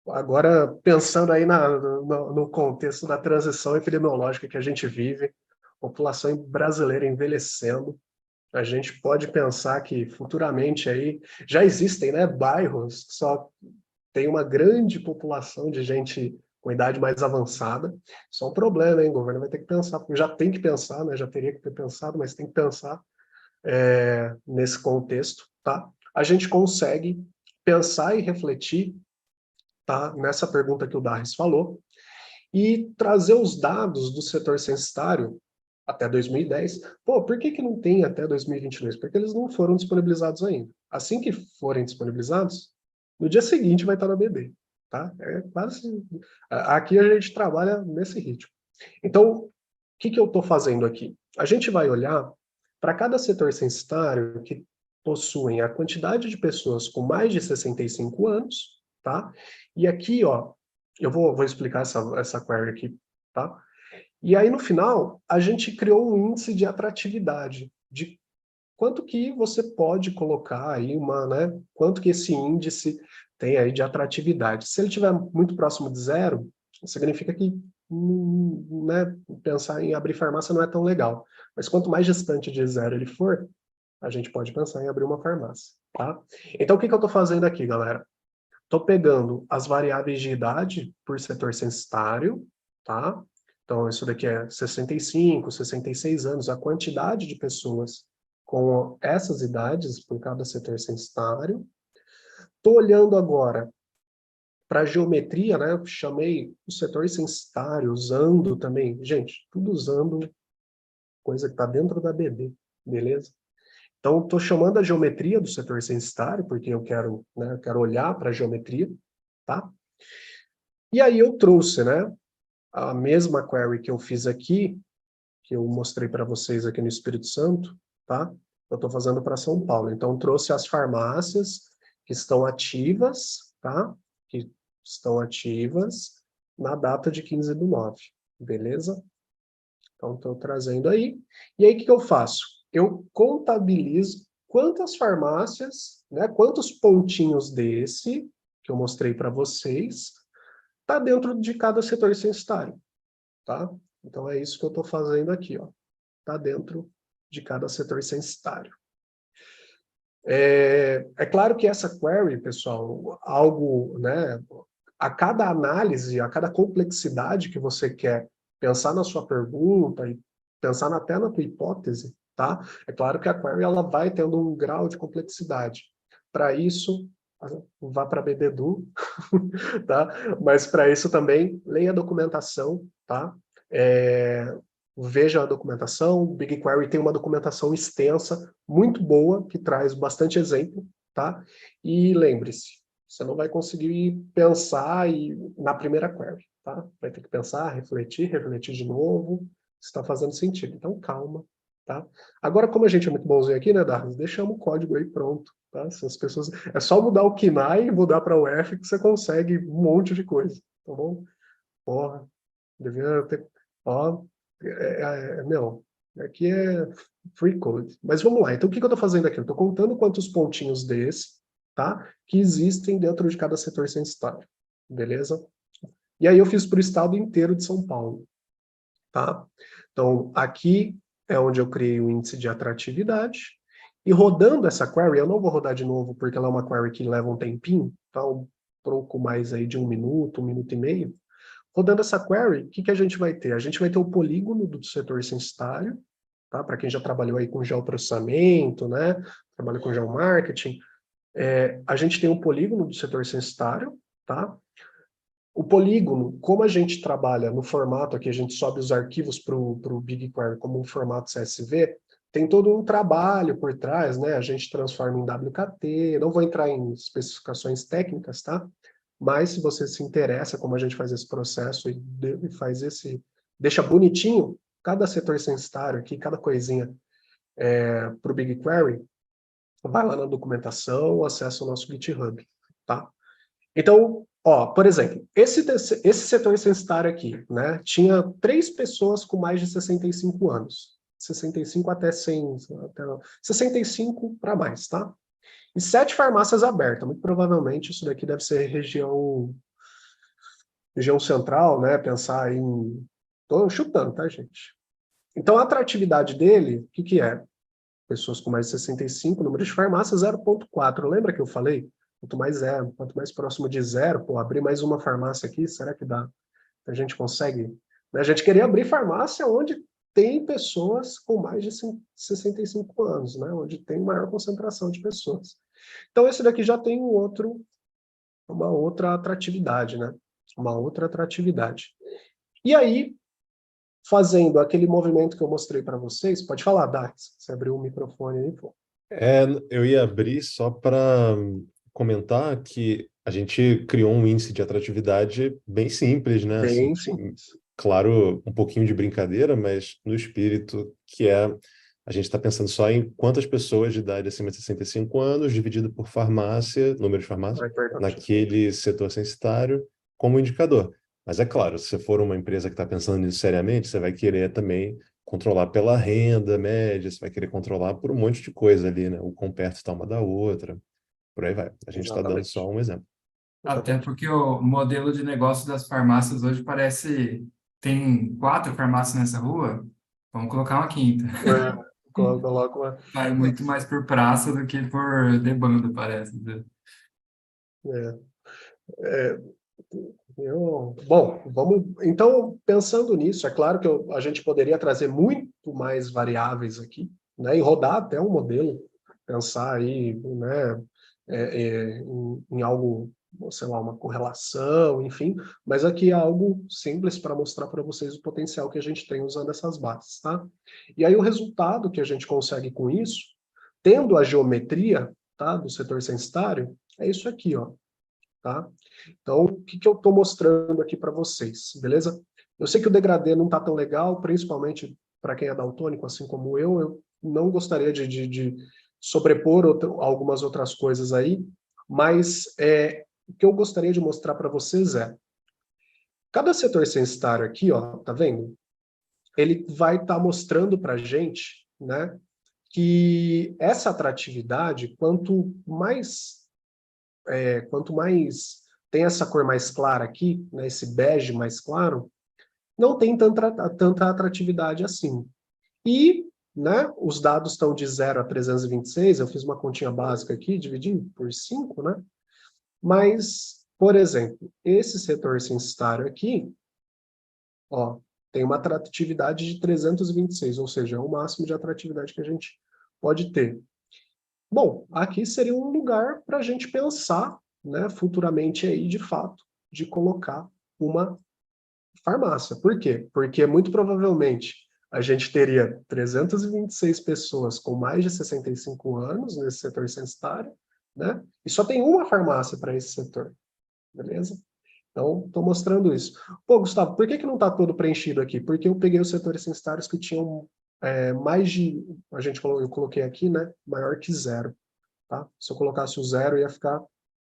agora pensando aí no contexto da transição epidemiológica que a gente vive, população brasileira envelhecendo, a gente pode pensar que futuramente aí já existem, né, bairros que só tem uma grande população de gente com idade mais avançada. Isso é um problema, hein? O governo vai ter que pensar, já tem que pensar, né? Já teria que ter pensado, mas tem que pensar nesse contexto, tá? A gente consegue pensar e refletir, tá? Nessa pergunta que o Darres falou, e trazer os dados do setor censitário até 2010. Pô, por que não tem até 2022? Porque eles não foram disponibilizados ainda. Assim que forem disponibilizados, no dia seguinte vai estar na BD, tá? É quase... Aqui a gente trabalha nesse ritmo. Então, o que eu estou fazendo aqui? A gente vai olhar para cada setor censitário que possuem a quantidade de pessoas com mais de 65 anos, tá? E aqui, ó, eu vou explicar essa query aqui, tá? E aí, no final, a gente criou um índice de atratividade, de quanto que você pode colocar aí né, quanto que esse índice tem aí de atratividade. Se ele estiver muito próximo de zero, significa que né, pensar em abrir farmácia não é tão legal. Mas quanto mais distante de zero ele for, a gente pode pensar em abrir uma farmácia, tá? Então, o que eu estou fazendo aqui, galera? Estou pegando as variáveis de idade por setor censitário, tá? Então, isso daqui é 65, 66 anos, a quantidade de pessoas com essas idades por cada setor censitário. Estou olhando agora para a geometria, né? Eu chamei o setor censitário, usando também, gente, tudo usando coisa que está dentro da BD, beleza? Então, estou chamando a geometria do setor censitário, porque eu quero, né, eu quero olhar para a geometria, tá? E aí eu trouxe, né, a mesma query que eu fiz aqui, que eu mostrei para vocês aqui no Espírito Santo, tá? Eu estou fazendo para São Paulo. Então, trouxe as farmácias que estão ativas, tá? Que estão ativas na data de 15/9, beleza? Então, estou trazendo aí. E aí, o que eu faço? Eu contabilizo quantas farmácias, né, quantos pontinhos desse, que eu mostrei para vocês, está dentro de cada setor censitário, tá? Então, é isso que eu estou fazendo aqui, ó. Está dentro de cada setor censitário. É claro que essa query, pessoal, algo, né, a cada análise, a cada complexidade que você quer pensar na sua pergunta e pensar até na tua hipótese, tá? É claro que a query ela vai tendo um grau de complexidade. Para isso, vá para BDedu, tá? Mas para isso também, leia a documentação, tá? Veja a documentação, o BigQuery tem uma documentação extensa, muito boa, que traz bastante exemplo, tá? E lembre-se, você não vai conseguir pensar na primeira query, tá? Vai ter que pensar, refletir de novo, se está fazendo sentido. Então, calma, tá? Agora, como a gente é muito bonzinho aqui, né, Darwin? Deixamos o código aí pronto, tá? Se as pessoas... É só mudar o KNAI e mudar para o F que você consegue um monte de coisa, tá bom? Porra, devia ter... Ó, meu, aqui é free code. Mas vamos lá, então o que eu estou fazendo aqui? Eu estou contando quantos pontinhos desse, tá? Que existem dentro de cada setor censitário, beleza? E aí eu fiz para o estado inteiro de São Paulo, tá? Então, aqui é onde eu criei o índice de atratividade, e rodando essa query, eu não vou rodar de novo, porque ela é uma query que leva um tempinho, tá? Um pouco mais aí de 1 minuto, 1 minuto e meio. Rodando essa query, o que a gente vai ter? A gente vai ter o polígono do setor censitário, tá? Para quem já trabalhou aí com geoprocessamento, né? Trabalha com geomarketing. A gente tem o polígono do setor censitário, tá? O polígono, como a gente trabalha no formato aqui, a gente sobe os arquivos para o BigQuery como um formato CSV, tem todo um trabalho por trás, né? A gente transforma em WKT, não vou entrar em especificações técnicas, tá? Mas se você se interessa como a gente faz esse processo e faz deixa bonitinho cada setor censitário aqui, cada coisinha para o BigQuery, vai lá na documentação, acessa o nosso GitHub, tá? Então, ó, por exemplo, esse setor censitário aqui, né, tinha 3 pessoas com mais de 65 anos. 65 até 100, até 65 para mais, tá? E 7 farmácias abertas. Muito provavelmente isso daqui deve ser região central, né? Pensar em... Estou chutando, tá, gente? Então, a atratividade dele, o que é? Pessoas com mais de 65, número de farmácias 0,4. Lembra que eu falei? Quanto mais próximo de zero, pô, abrir mais uma farmácia aqui, será que dá? A gente consegue? A gente queria abrir farmácia onde tem pessoas com mais de 65 anos, né? Onde tem maior concentração de pessoas. Então, esse daqui já tem uma outra atratividade, né? Uma outra atratividade. E aí, fazendo aquele movimento que eu mostrei para vocês. Pode falar, Dax, você abriu o microfone aí, pô. Eu ia abrir só para comentar que a gente criou um índice de atratividade bem simples, né? Assim, Bem simples. claro, um pouquinho de brincadeira, mas no espírito que é a gente está pensando só em quantas pessoas de idade acima de 65 anos, dividido por farmácia, número de farmácias, É importante. naquele setor censitário, como indicador. Mas é claro, se você for uma empresa que está pensando nisso seriamente, você vai querer também controlar pela renda média, você vai querer controlar por um monte de coisa ali, né? O quão perto está uma da outra, por aí vai. A gente está dando só Exatamente. um exemplo. Até Exatamente. porque o modelo de negócio das farmácias hoje parece... Tem 4 farmácias nessa rua, vamos colocar uma quinta. Coloco uma. Vai muito mais por praça do que por demanda, parece. É, é, bom, vamos. Então, pensando nisso, é claro que a gente poderia trazer muito mais variáveis aqui, né, e rodar até um modelo, pensar aí, né, em algo, sei lá, uma correlação, enfim, mas aqui é algo simples para mostrar para vocês o potencial que a gente tem usando essas bases, tá? E aí o resultado que a gente consegue com isso, tendo a geometria, tá, do setor censitário, é isso aqui, ó, tá? Então, o que eu estou mostrando aqui para vocês, beleza? Eu sei que o degradê não está tão legal, principalmente para quem é daltônico, assim como eu não gostaria de sobrepor algumas outras coisas aí, mas o que eu gostaria de mostrar para vocês é, cada setor censitário aqui, ó, tá vendo? Ele vai estar mostrando para a gente, né, que essa atratividade, quanto mais tem essa cor mais clara aqui, né, esse bege mais claro, não tem tanta atratividade assim. E, né, os dados estão de 0 a 326, eu fiz uma continha básica aqui, dividi por 5, né? Mas, por exemplo, esse setor censitário aqui, ó, tem uma atratividade de 326, ou seja, é o máximo de atratividade que a gente pode ter. Bom, aqui seria um lugar para a gente pensar, né, futuramente aí, de fato, de colocar uma farmácia. Por quê? Porque muito provavelmente a gente teria 326 pessoas com mais de 65 anos nesse setor censitário, né? E só tem uma farmácia para esse setor, beleza? Então, estou mostrando isso. Pô, Gustavo, por que não está todo preenchido aqui? Porque eu peguei os setores censitários que tinham mais de... eu coloquei aqui, né? Maior que 0. Tá? Se eu colocasse o 0, ia ficar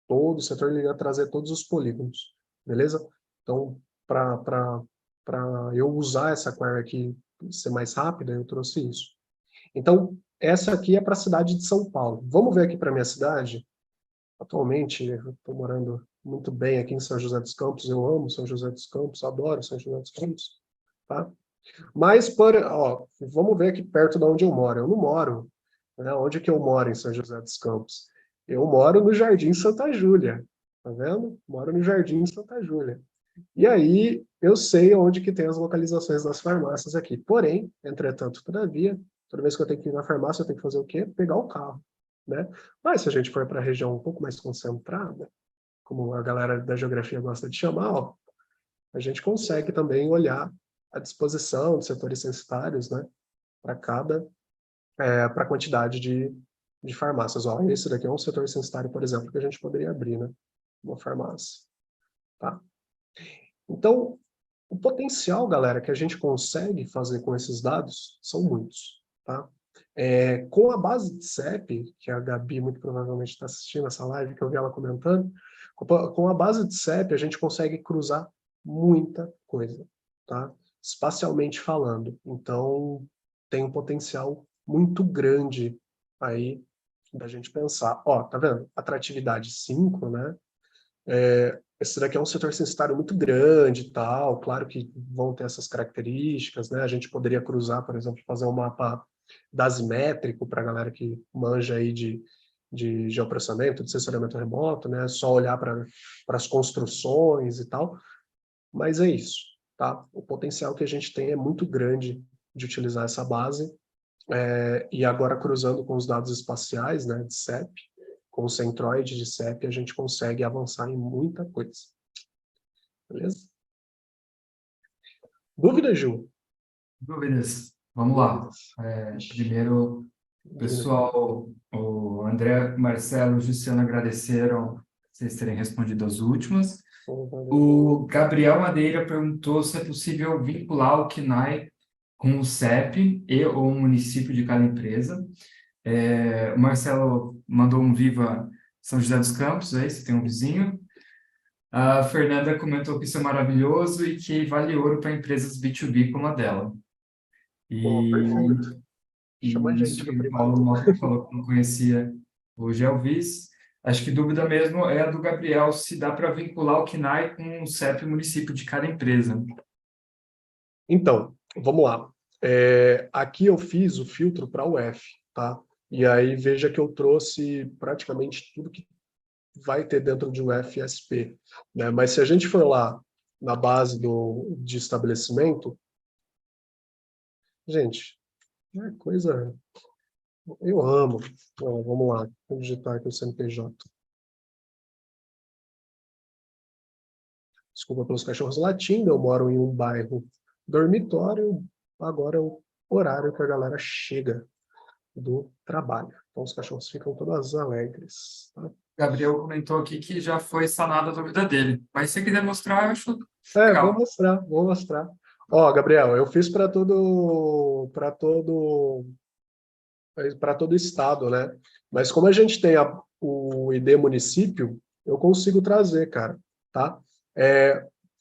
todo o setor, ele ia trazer todos os polígonos, beleza? Então, para eu usar essa query aqui ser mais rápida, eu trouxe isso. Então, essa aqui é para a cidade de São Paulo. Vamos ver aqui para a minha cidade. Atualmente, eu estou morando muito bem aqui em São José dos Campos. Eu amo São José dos Campos, adoro São José dos Campos. Tá? Mas, vamos ver aqui perto de onde eu moro. Eu não moro, né? Onde que eu moro em São José dos Campos? Eu moro no Jardim Santa Júlia, tá vendo? Moro no Jardim Santa Júlia. E aí, eu sei onde que tem as localizações das farmácias aqui. Porém, entretanto, todavia, toda vez que eu tenho que ir na farmácia, eu tenho que fazer o quê? Pegar o carro, né? Mas se a gente for para a região um pouco mais concentrada, como a galera da geografia gosta de chamar, ó, a gente consegue também olhar a disposição dos setores censitários, né, para a quantidade de farmácias. Ó, esse daqui é um setor censitário, por exemplo, que a gente poderia abrir, né, uma farmácia, tá? Então, o potencial, galera, que a gente consegue fazer com esses dados são muitos, tá? Com a base de CEP, que a Gabi muito provavelmente está assistindo essa live, que eu vi ela comentando, com a base de CEP a gente consegue cruzar muita coisa, tá? Espacialmente falando. Então, tem um potencial muito grande aí da gente pensar. Ó, tá vendo? Atratividade 5, né? Esse daqui é um setor censitário muito grande e tal, claro que vão ter essas características, né? A gente poderia cruzar, por exemplo, fazer um mapa dasimétrico para a galera que manja aí de geoprocessamento, de sensoriamento remoto, né? Só olhar para as construções e tal, mas é isso, tá? O potencial que a gente tem é muito grande de utilizar essa base, e agora cruzando com os dados espaciais, né, de CEP, com o centroide de CEP, a gente consegue avançar em muita coisa. Beleza? Dúvida, Ju? Dúvidas? Vamos lá. Dúvidas? Primeiro, pessoal, o André, Marcelo e Justiana agradeceram vocês terem respondido as últimas. O Gabriel Madeira perguntou se é possível vincular o KNAI com o CEP e ou o município de cada empresa. O Marcelo mandou um viva São José dos Campos, aí você tem um vizinho. A Fernanda comentou que isso é maravilhoso e que vale ouro para empresas B2B como a dela. Pô, E, perfeito. Chama a e isso gente que no o Paulo privado. Mota falou que não conhecia o Gelvis. Acho que dúvida mesmo é a do Gabriel, se dá para vincular o KNAI com o CEP e o município de cada empresa. Então, vamos lá. Aqui eu fiz o filtro para o F, tá? E aí veja que eu trouxe praticamente tudo que vai ter dentro de um FSP, né? Mas se a gente for lá na base de estabelecimento, gente, é coisa... Eu amo. Ó, vamos lá, vou digitar aqui o CNPJ. Desculpa pelos cachorros latindo, eu moro em um bairro dormitório, agora é o horário que a galera chega do trabalho. Então os cachorros ficam todos alegres. Tá? Gabriel comentou aqui que já foi sanada a dúvida dele. Mas se você quiser mostrar, eu acho Vou legal. mostrar, vou mostrar. Ó, Gabriel, eu fiz para todo estado, né? Mas como a gente tem o ID município, eu consigo trazer, cara, tá?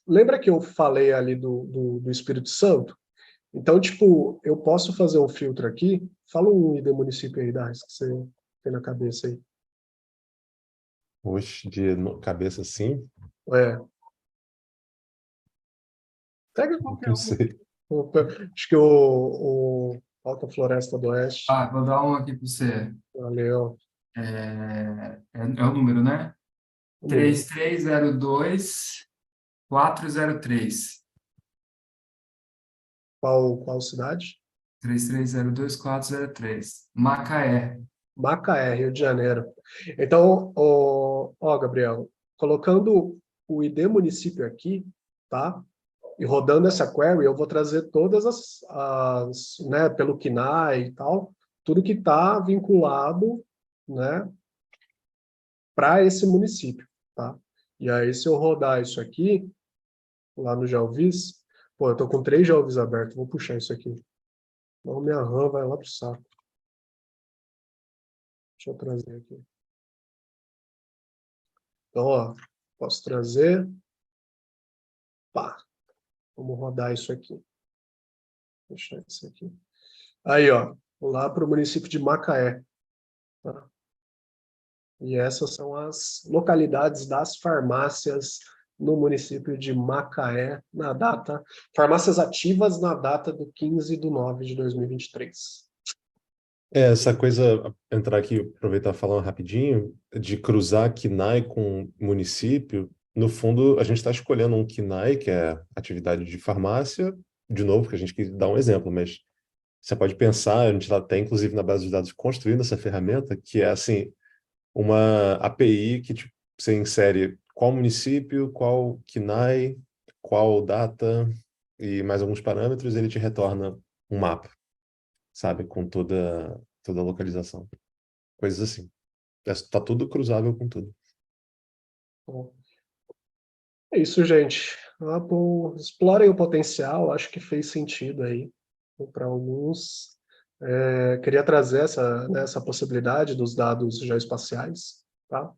Lembra que eu falei ali do Espírito Santo? Então, tipo, eu posso fazer um filtro aqui. Fala um ID município aí, Dars, que você tem na cabeça aí. Oxe, de cabeça assim, É, pega qualquer não um. sei. Acho que o Alta Floresta do Oeste. Vou dar um aqui para você. Valeu. É o número, né? O número. 3302-403. Qual cidade? 3302-403. Macaé. Macaé, Rio de Janeiro. Então, Gabriel, colocando o ID município aqui, tá? E rodando essa query, eu vou trazer todas né, pelo KNAI e tal, tudo que está vinculado, né, para esse município, tá? E aí, se eu rodar isso aqui, lá no Jalvis, pô, eu tô com 3 Jalvis abertos, vou puxar isso aqui. Então, minha RAM vai lá pro saco. Deixa eu trazer aqui. Então, ó, posso trazer, pá, vamos rodar isso aqui. Deixa isso aqui. Aí, ó, lá para o município de Macaé. Tá? E essas são as localidades das farmácias no município de Macaé, na data, farmácias ativas na data do 15/9/2023. Essa coisa, entrar aqui, aproveitar e falar rapidinho, de cruzar KNAI com município, no fundo, a gente está escolhendo um KNAI, que é atividade de farmácia, de novo, que a gente quis dar um exemplo, mas você pode pensar, a gente está até, inclusive, na base de dados construindo essa ferramenta, que é, assim, uma API que tipo, você insere qual município, qual KNAI, qual data e mais alguns parâmetros, ele te retorna um mapa, sabe, com toda a localização. Coisas assim. Está tudo cruzável com tudo. Bom, é isso, gente. Pô, explorem o potencial, acho que fez sentido aí para alguns. Queria trazer essa possibilidade dos dados geoespaciais, tá?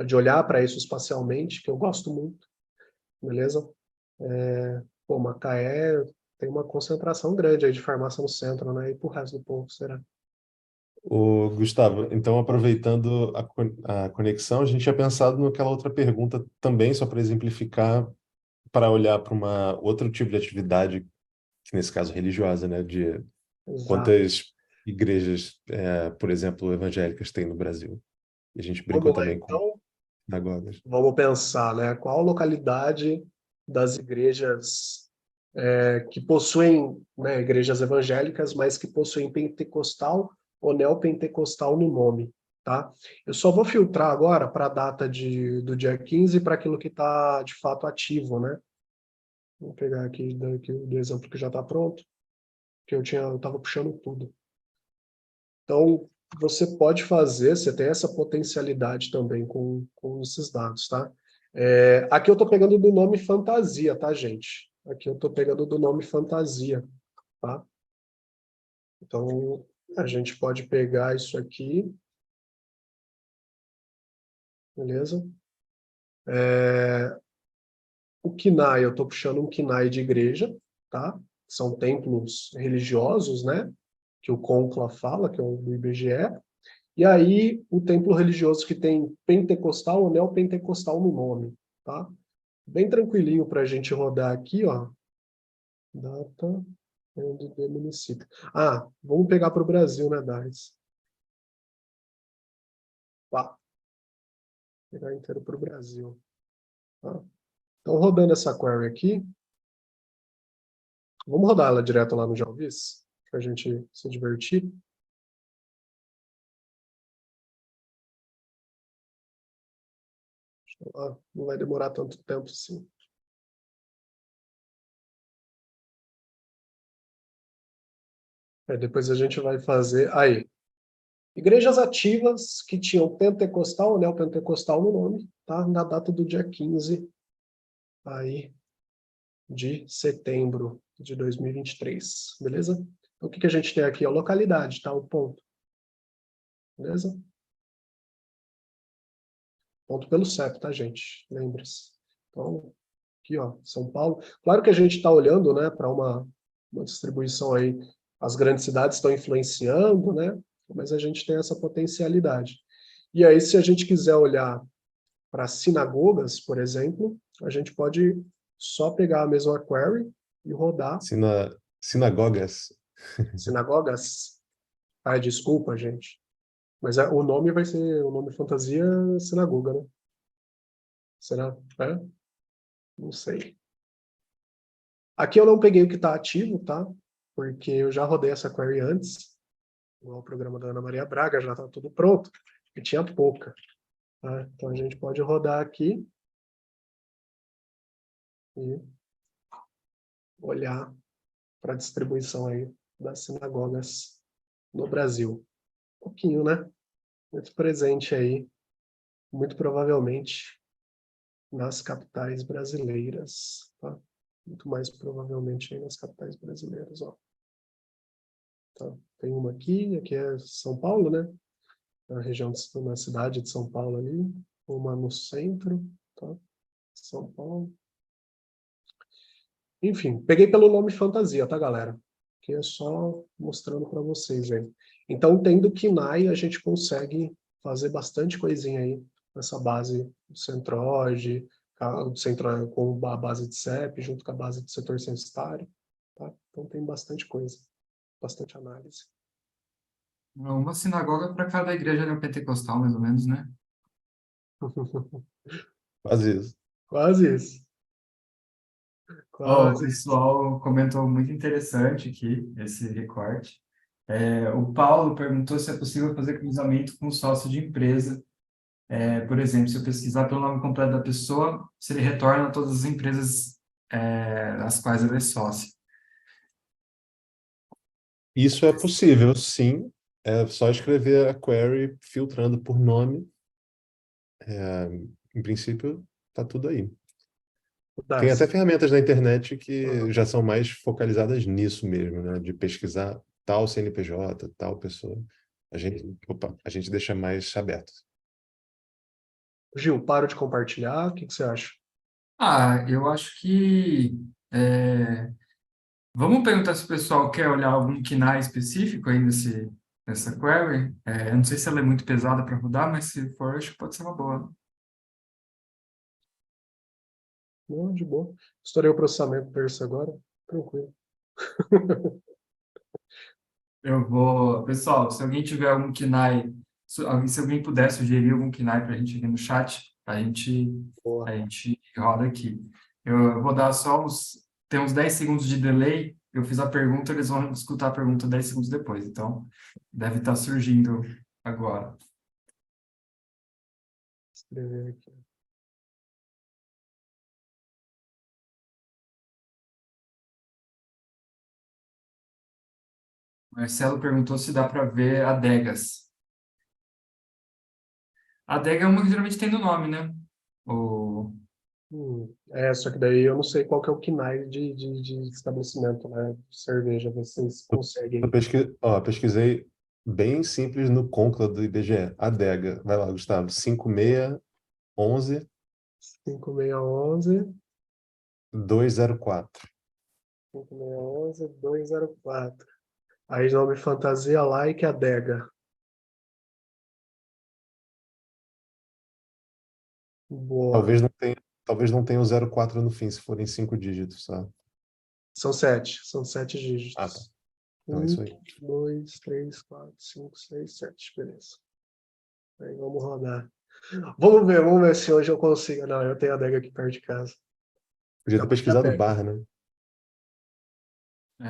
De olhar para isso espacialmente, que eu gosto muito, beleza? Pô, Macaé tem uma concentração grande aí de farmácia no centro, né? E pro resto do povo, será? O Gustavo, então aproveitando a conexão, a gente tinha pensado naquela outra pergunta também, só para exemplificar, para olhar para uma outro tipo de atividade, que nesse caso religiosa, né? De Exato. quantas igrejas, por exemplo, evangélicas tem no Brasil. E a gente brincou Vamos lá, também com então. sinagogas. Vamos pensar, né? Qual localidade das igrejas que possuem, né, igrejas evangélicas, mas que possuem pentecostal ou neopentecostal no nome, tá? Eu só vou filtrar agora para a data do dia 15 para aquilo que está, de fato, ativo, né? Vou pegar aqui do exemplo que já está pronto. porque eu estava puxando tudo. Então, você pode fazer, você tem essa potencialidade também com esses dados, tá? Aqui eu estou pegando do nome fantasia, tá, gente? Aqui eu estou pegando do nome fantasia, tá? Então, a gente pode pegar isso aqui, beleza? O KNAI, eu estou puxando um KNAI de igreja, tá? São templos religiosos, né? Que o Concla fala, que é o do IBGE. E aí, o templo religioso que tem pentecostal ou neopentecostal no nome, tá? Bem tranquilinho para a gente rodar aqui, ó. Data do município. Ah, vamos pegar para o Brasil, né, Dars? Tá. Pegar inteiro para o Brasil. Tá? Então, rodando essa query aqui, vamos rodar ela direto lá no Jalvis, para a gente se divertir. Não vai demorar tanto tempo assim. Depois a gente vai fazer... Aí, igrejas ativas que tinham pentecostal ou neopentecostal no nome, tá? Na data do dia 15 aí, de setembro de 2023, beleza? Então, o que a gente tem aqui? A localidade, tá? O ponto. Beleza? Ponto pelo CEP, tá, gente? Lembre-se. Então, aqui, ó, São Paulo. Claro que a gente está olhando, né, para uma distribuição aí, as grandes cidades estão influenciando, né, mas a gente tem essa potencialidade. E aí, se a gente quiser olhar para sinagogas, por exemplo, a gente pode só pegar a mesma query e rodar. Sinagogas. Sinagogas. Ah, desculpa, gente. Mas o nome vai ser, o nome fantasia sinagoga, né? Será? Não sei. Aqui eu não peguei o que está ativo, tá? Porque eu já rodei essa query antes, o programa da Ana Maria Braga, já está tudo pronto, e tinha pouca. Tá? Então a gente pode rodar aqui e olhar para a distribuição aí das sinagogas no Brasil. Um pouquinho, né? Muito presente aí, muito provavelmente nas capitais brasileiras, tá? Muito mais provavelmente aí nas capitais brasileiras, ó. Tá? Tem uma aqui é São Paulo, né? Na região, na cidade de São Paulo ali, uma no centro, tá? São Paulo. Enfim, peguei pelo nome fantasia, tá, galera? Que é só mostrando para vocês aí. Então, tendo KNAI, a gente consegue fazer bastante coisinha aí nessa base do Centroid, com a base de CEP, junto com a base do setor censitário, tá? Então, tem bastante coisa, bastante análise. Uma sinagoga para cada igreja neopentecostal, mais ou menos, né? Quase isso. Quase isso. Ó, o Quase isso. pessoal comentou muito interessante aqui, esse recorte. O Paulo perguntou se é possível fazer cruzamento com sócio de empresa. Por exemplo, se eu pesquisar pelo nome completo da pessoa, se ele retorna a todas as empresas as quais ele é sócio. Isso é possível, sim. É só escrever a query filtrando por nome. Em princípio, está tudo aí. Tem até Darcy. ferramentas na internet que Aham. já são mais focalizadas nisso mesmo, né? De pesquisar tal CNPJ, tal pessoa. A gente deixa mais aberto. Gil, paro de compartilhar. O que você acha? Eu acho que... vamos perguntar se o pessoal quer olhar algum KNAI específico aí nessa query. Eu não sei se ela é muito pesada para rodar, mas se for, acho que pode ser uma boa. Não, de boa. Estourei o processamento terça agora. Tranquilo. Eu vou... Pessoal, se alguém tiver algum KNAI, se alguém puder sugerir algum KNAI para a gente aqui no chat, Boa. a gente roda aqui. Eu vou dar só tem uns 10 segundos de delay. Eu fiz a pergunta, eles vão escutar a pergunta 10 segundos depois. Então, deve estar surgindo agora. Escrever aqui. Marcelo perguntou se dá para ver adegas. Adega é uma que geralmente tem no nome, né? O... Só que daí eu não sei qual que é o KNAI de estabelecimento, né? De cerveja, ver se vocês Eu conseguem. pesquisei bem simples no Concla do IBGE. Adega. Vai lá, Gustavo. 5611 5611 204. 5611 204. Aí nome fantasia like adega. Boa. Talvez não tenha o 04 no fim, se forem 5 dígitos, tá? São sete Ah, tá. dígitos. Então é isso Um, aí. dois, três, quatro, cinco, seis, sete. Beleza. Aí vamos rodar. Vamos ver se hoje eu consigo. Não, eu tenho a adega aqui perto de casa. Podia ter Amanhã já pesquisado pego. bar, né?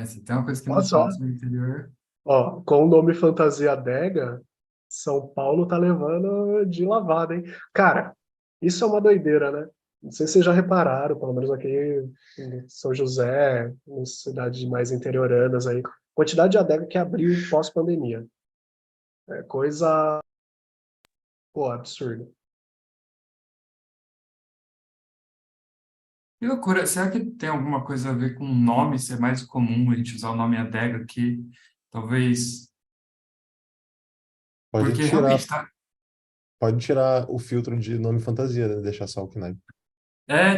se tem uma coisa que não Olha só. falta no interior. Ó, com o nome Fantasia Adega, São Paulo tá levando de lavada, hein? Cara, isso é uma doideira, né? Não sei se vocês já repararam, pelo menos aqui em São José, em cidades mais interioranas aí, quantidade de adega que abriu pós-pandemia. É coisa, pô, absurda. Que loucura. Será que tem alguma coisa a ver com o nome ser mais comum a gente usar o nome adega aqui? Talvez. Pode Porque tirar, realmente tá. pode tirar o filtro de nome fantasia, né? Deixar só o KNAI.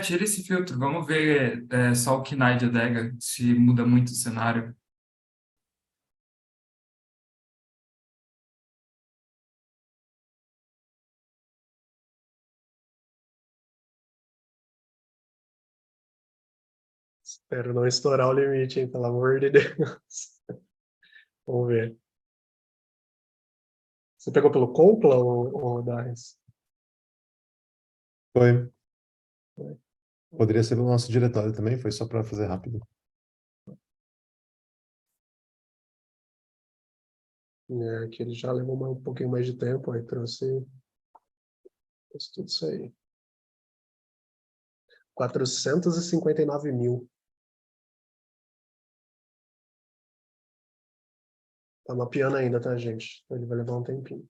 Tira esse filtro. Vamos ver só o KNAI de adega, se muda muito o cenário. Espero não estourar o limite, hein, pelo amor de Deus. Vamos ver. Você pegou pelo Compla ou Darius? Foi. Poderia ser o nosso diretório também, foi só para fazer rápido. Que ele já levou um pouquinho mais de tempo, aí trouxe tudo isso aí. 459 mil. Tá mapeando ainda, tá, gente? Ele vai levar um tempinho.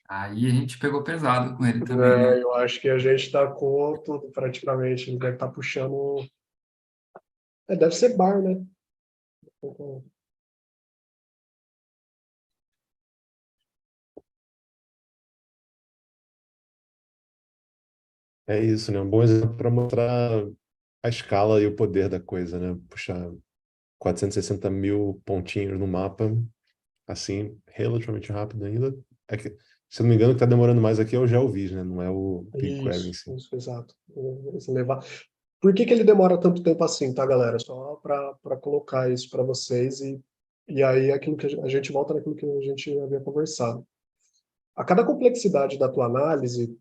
Aí a gente pegou pesado com ele também, né? Eu acho que a gente tá com tudo praticamente. Ele deve estar puxando. Deve ser bar, né? É isso, né? Um bom exemplo para mostrar a escala e o poder da coisa, né? Puxar 460 mil pontinhos no mapa, assim, relativamente rápido ainda. É que, se eu não me engano, o que está demorando mais aqui é o GeoVis, né? Não é o BigQuery em si. Isso, exato. Levar. Por que ele demora tanto tempo assim, tá, galera? Só para colocar isso para vocês e aí aquilo que a gente volta naquilo que a gente havia conversado. A cada complexidade da tua análise,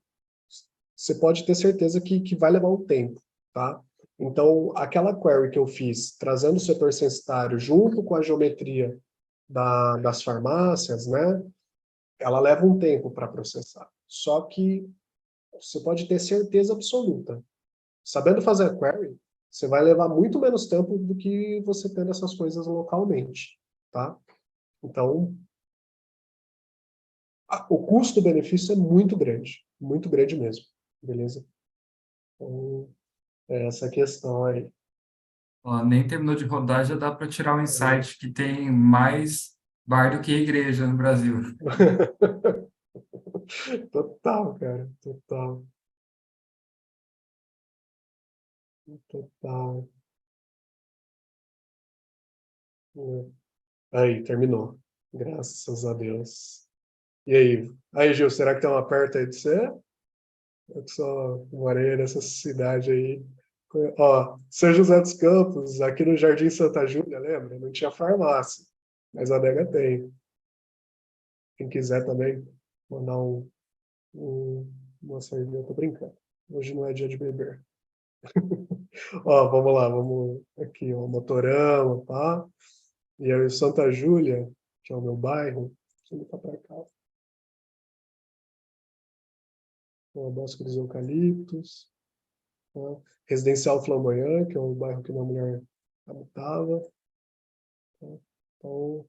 você pode ter certeza que vai levar um tempo, tá? Então, aquela query que eu fiz, trazendo o setor censitário junto com a geometria das farmácias, né? Ela leva um tempo para processar. Só que você pode ter certeza absoluta. Sabendo fazer a query, você vai levar muito menos tempo do que você tendo essas coisas localmente, tá? Então, o custo-benefício é muito grande mesmo, beleza? Então, é essa questão aí. Ó, nem terminou de rodar, já dá para tirar um insight que tem mais bar do que igreja no Brasil. Total, cara, total, total. Aí, terminou. Graças a Deus. E aí? Aí, Gil, será que tem uma perto aí de você? Eu que só morei nessa cidade aí. Ó, São José dos Campos, aqui no Jardim Santa Júlia, lembra? Não tinha farmácia, mas a adega tem. Quem quiser também mandar uma cerveja, eu tô brincando. Hoje não é dia de beber. Ó, vamos lá, vamos aqui, ó, Motorama, tá? E aí, Santa Júlia, que é o meu bairro, deixa eu botar pra cá. Ó, Bosque dos Eucaliptos, tá? Residencial Flamboyant, que é o bairro que minha mulher habitava. Então,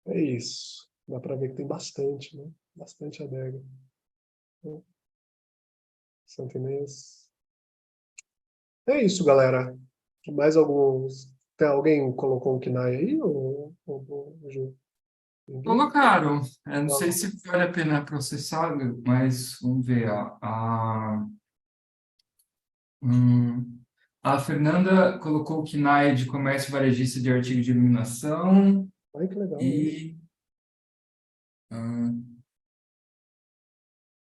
é isso. Dá para ver que tem bastante, né? Bastante adega. Então, Santo Inês. É isso, galera. Mais alguns. Tem alguém colocou um KNAI aí? Ju? Ninguém? Colocaram. Eu não sei Não. se vale a pena processar, mas vamos ver. Hum, a Fernanda colocou o KNAI de comércio varejista de artigo de iluminação Ai, que legal. e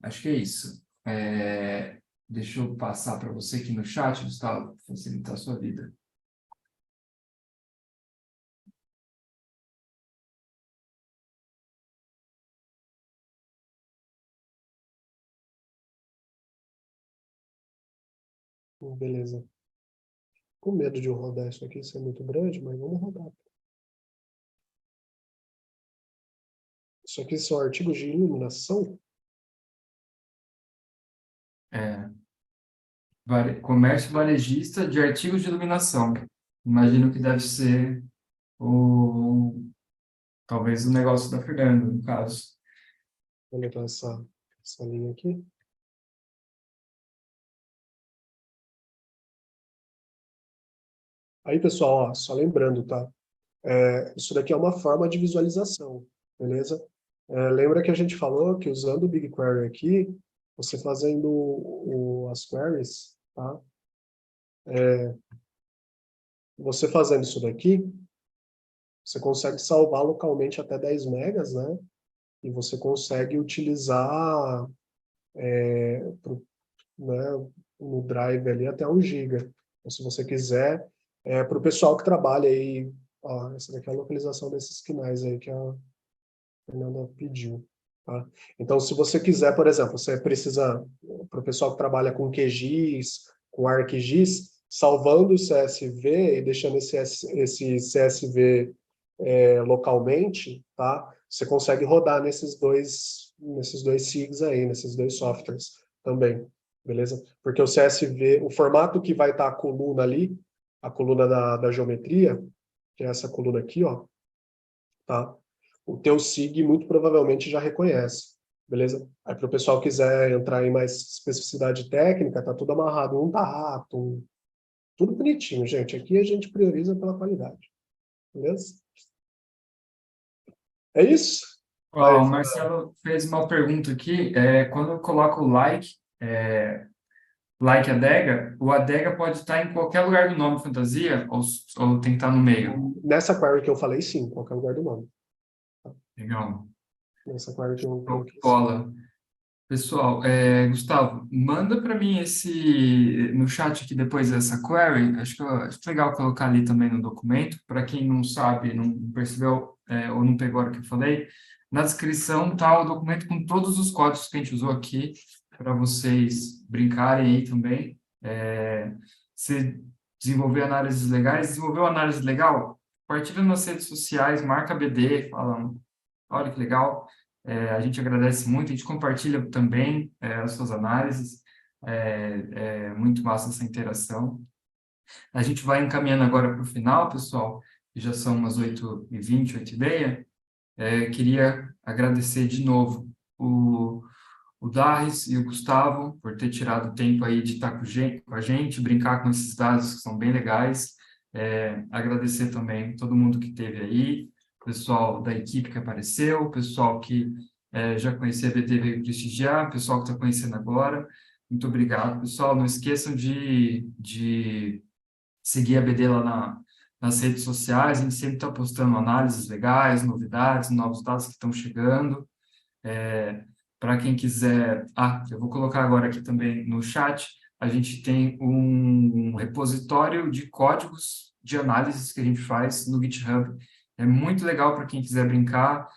acho que é isso. Deixa eu passar para você aqui no chat, Gustavo, facilitar a sua vida. Beleza. Com medo de eu rodar isso aqui, isso é muito grande, mas vamos rodar. Isso aqui são artigos de iluminação? Comércio varejista de artigos de iluminação. Imagino que deve ser talvez o negócio da Fernanda, no caso. Vou botar essa linha aqui. Aí, pessoal, ó, só lembrando, tá? Isso daqui é uma forma de visualização, beleza? Lembra que a gente falou que usando o BigQuery aqui, você fazendo as queries, tá? Você fazendo isso daqui, você consegue salvar localmente até 10 megas, né? E você consegue utilizar né, no Drive ali até 1 giga. Então, se você quiser, para o pessoal que trabalha aí, ó, essa daqui é a localização desses KNAIs aí que a Fernanda pediu. Tá? Então, se você quiser, por exemplo, você precisa, para o pessoal que trabalha com QGIS, com ArcGIS, salvando o CSV e deixando esse CSV localmente, tá? Você consegue rodar nesses dois SIGs aí, nesses dois softwares também, beleza? Porque o CSV, o formato que vai estar a coluna ali, a coluna da geometria, que é essa coluna aqui, ó, tá? O teu SIG muito provavelmente já reconhece, beleza? Aí para o pessoal que quiser entrar em mais especificidade técnica, tá tudo amarrado, um datum, tudo bonitinho, gente. Aqui a gente prioriza pela qualidade, beleza? É isso? Ó, o Mas, Marcelo fez uma pergunta aqui. Quando eu coloco o like adega, o adega pode estar em qualquer lugar do nome fantasia ou tem que estar no meio? nessa query que eu falei, sim, qualquer lugar do nome. Legal. Nessa query que eu Show de coloquei, sim. bola. Pessoal, Gustavo, manda para mim no chat aqui depois essa query. Acho legal colocar ali também no documento. Para quem não sabe, não percebeu, ou não pegou a hora que eu falei, na descrição tá o documento com todos os códigos que a gente usou aqui para vocês brincarem aí também. Se desenvolver análises legais, desenvolveu análise legal? Compartilha nas redes sociais, marca a BD, fala, olha que legal. A gente agradece muito, a gente compartilha também as suas análises, muito massa essa interação. A gente vai encaminhando agora para o final, pessoal, que já são umas 8h20, 8h30. Queria agradecer de novo o Darris e o Gustavo por ter tirado o tempo aí de estar com a gente, brincar com esses dados que são bem legais. Agradecer também todo mundo que esteve aí, o pessoal da equipe que apareceu, o pessoal que já conhecia a BD veio prestigiar, o pessoal que está conhecendo agora. Muito obrigado, pessoal. Não esqueçam de seguir a BD lá nas redes sociais. A gente sempre está postando análises legais, novidades, novos dados que estão chegando. Para quem quiser... eu vou colocar agora aqui também no chat. A gente tem um repositório de códigos de análises que a gente faz no GitHub. É muito legal para quem quiser brincar,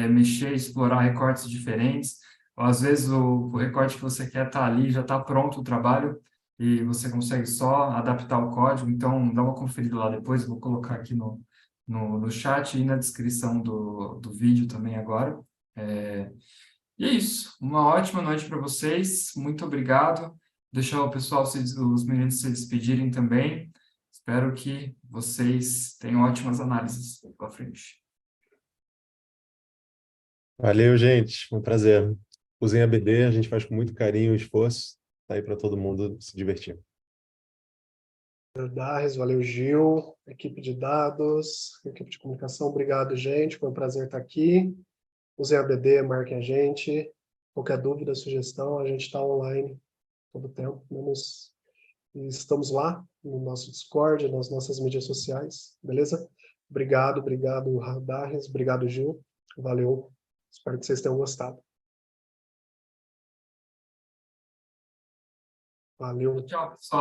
mexer, explorar recortes diferentes. Ou, às vezes o recorte que você quer está ali, já está pronto o trabalho, e você consegue só adaptar o código. Então, dá uma conferida lá depois. Eu vou colocar aqui no chat e na descrição do vídeo também agora. E é isso. Uma ótima noite para vocês. Muito obrigado. Deixar o pessoal, os meninos se despedirem também. Espero que vocês tenham ótimas análises pela frente. Valeu, gente. Foi um prazer. Usem a BD, a gente faz com muito carinho e esforço. Tá aí para todo mundo se divertir. Darres, valeu, Gil, equipe de dados, equipe de comunicação, obrigado, gente, foi um prazer estar aqui. Usem a BD, marquem a gente. Qualquer dúvida, sugestão, a gente está online todo o tempo, menos e estamos lá no nosso Discord, nas nossas mídias sociais, beleza? Obrigado, Darres, obrigado, Gil, valeu, espero que vocês tenham gostado. Valeu. Tchau, pessoal.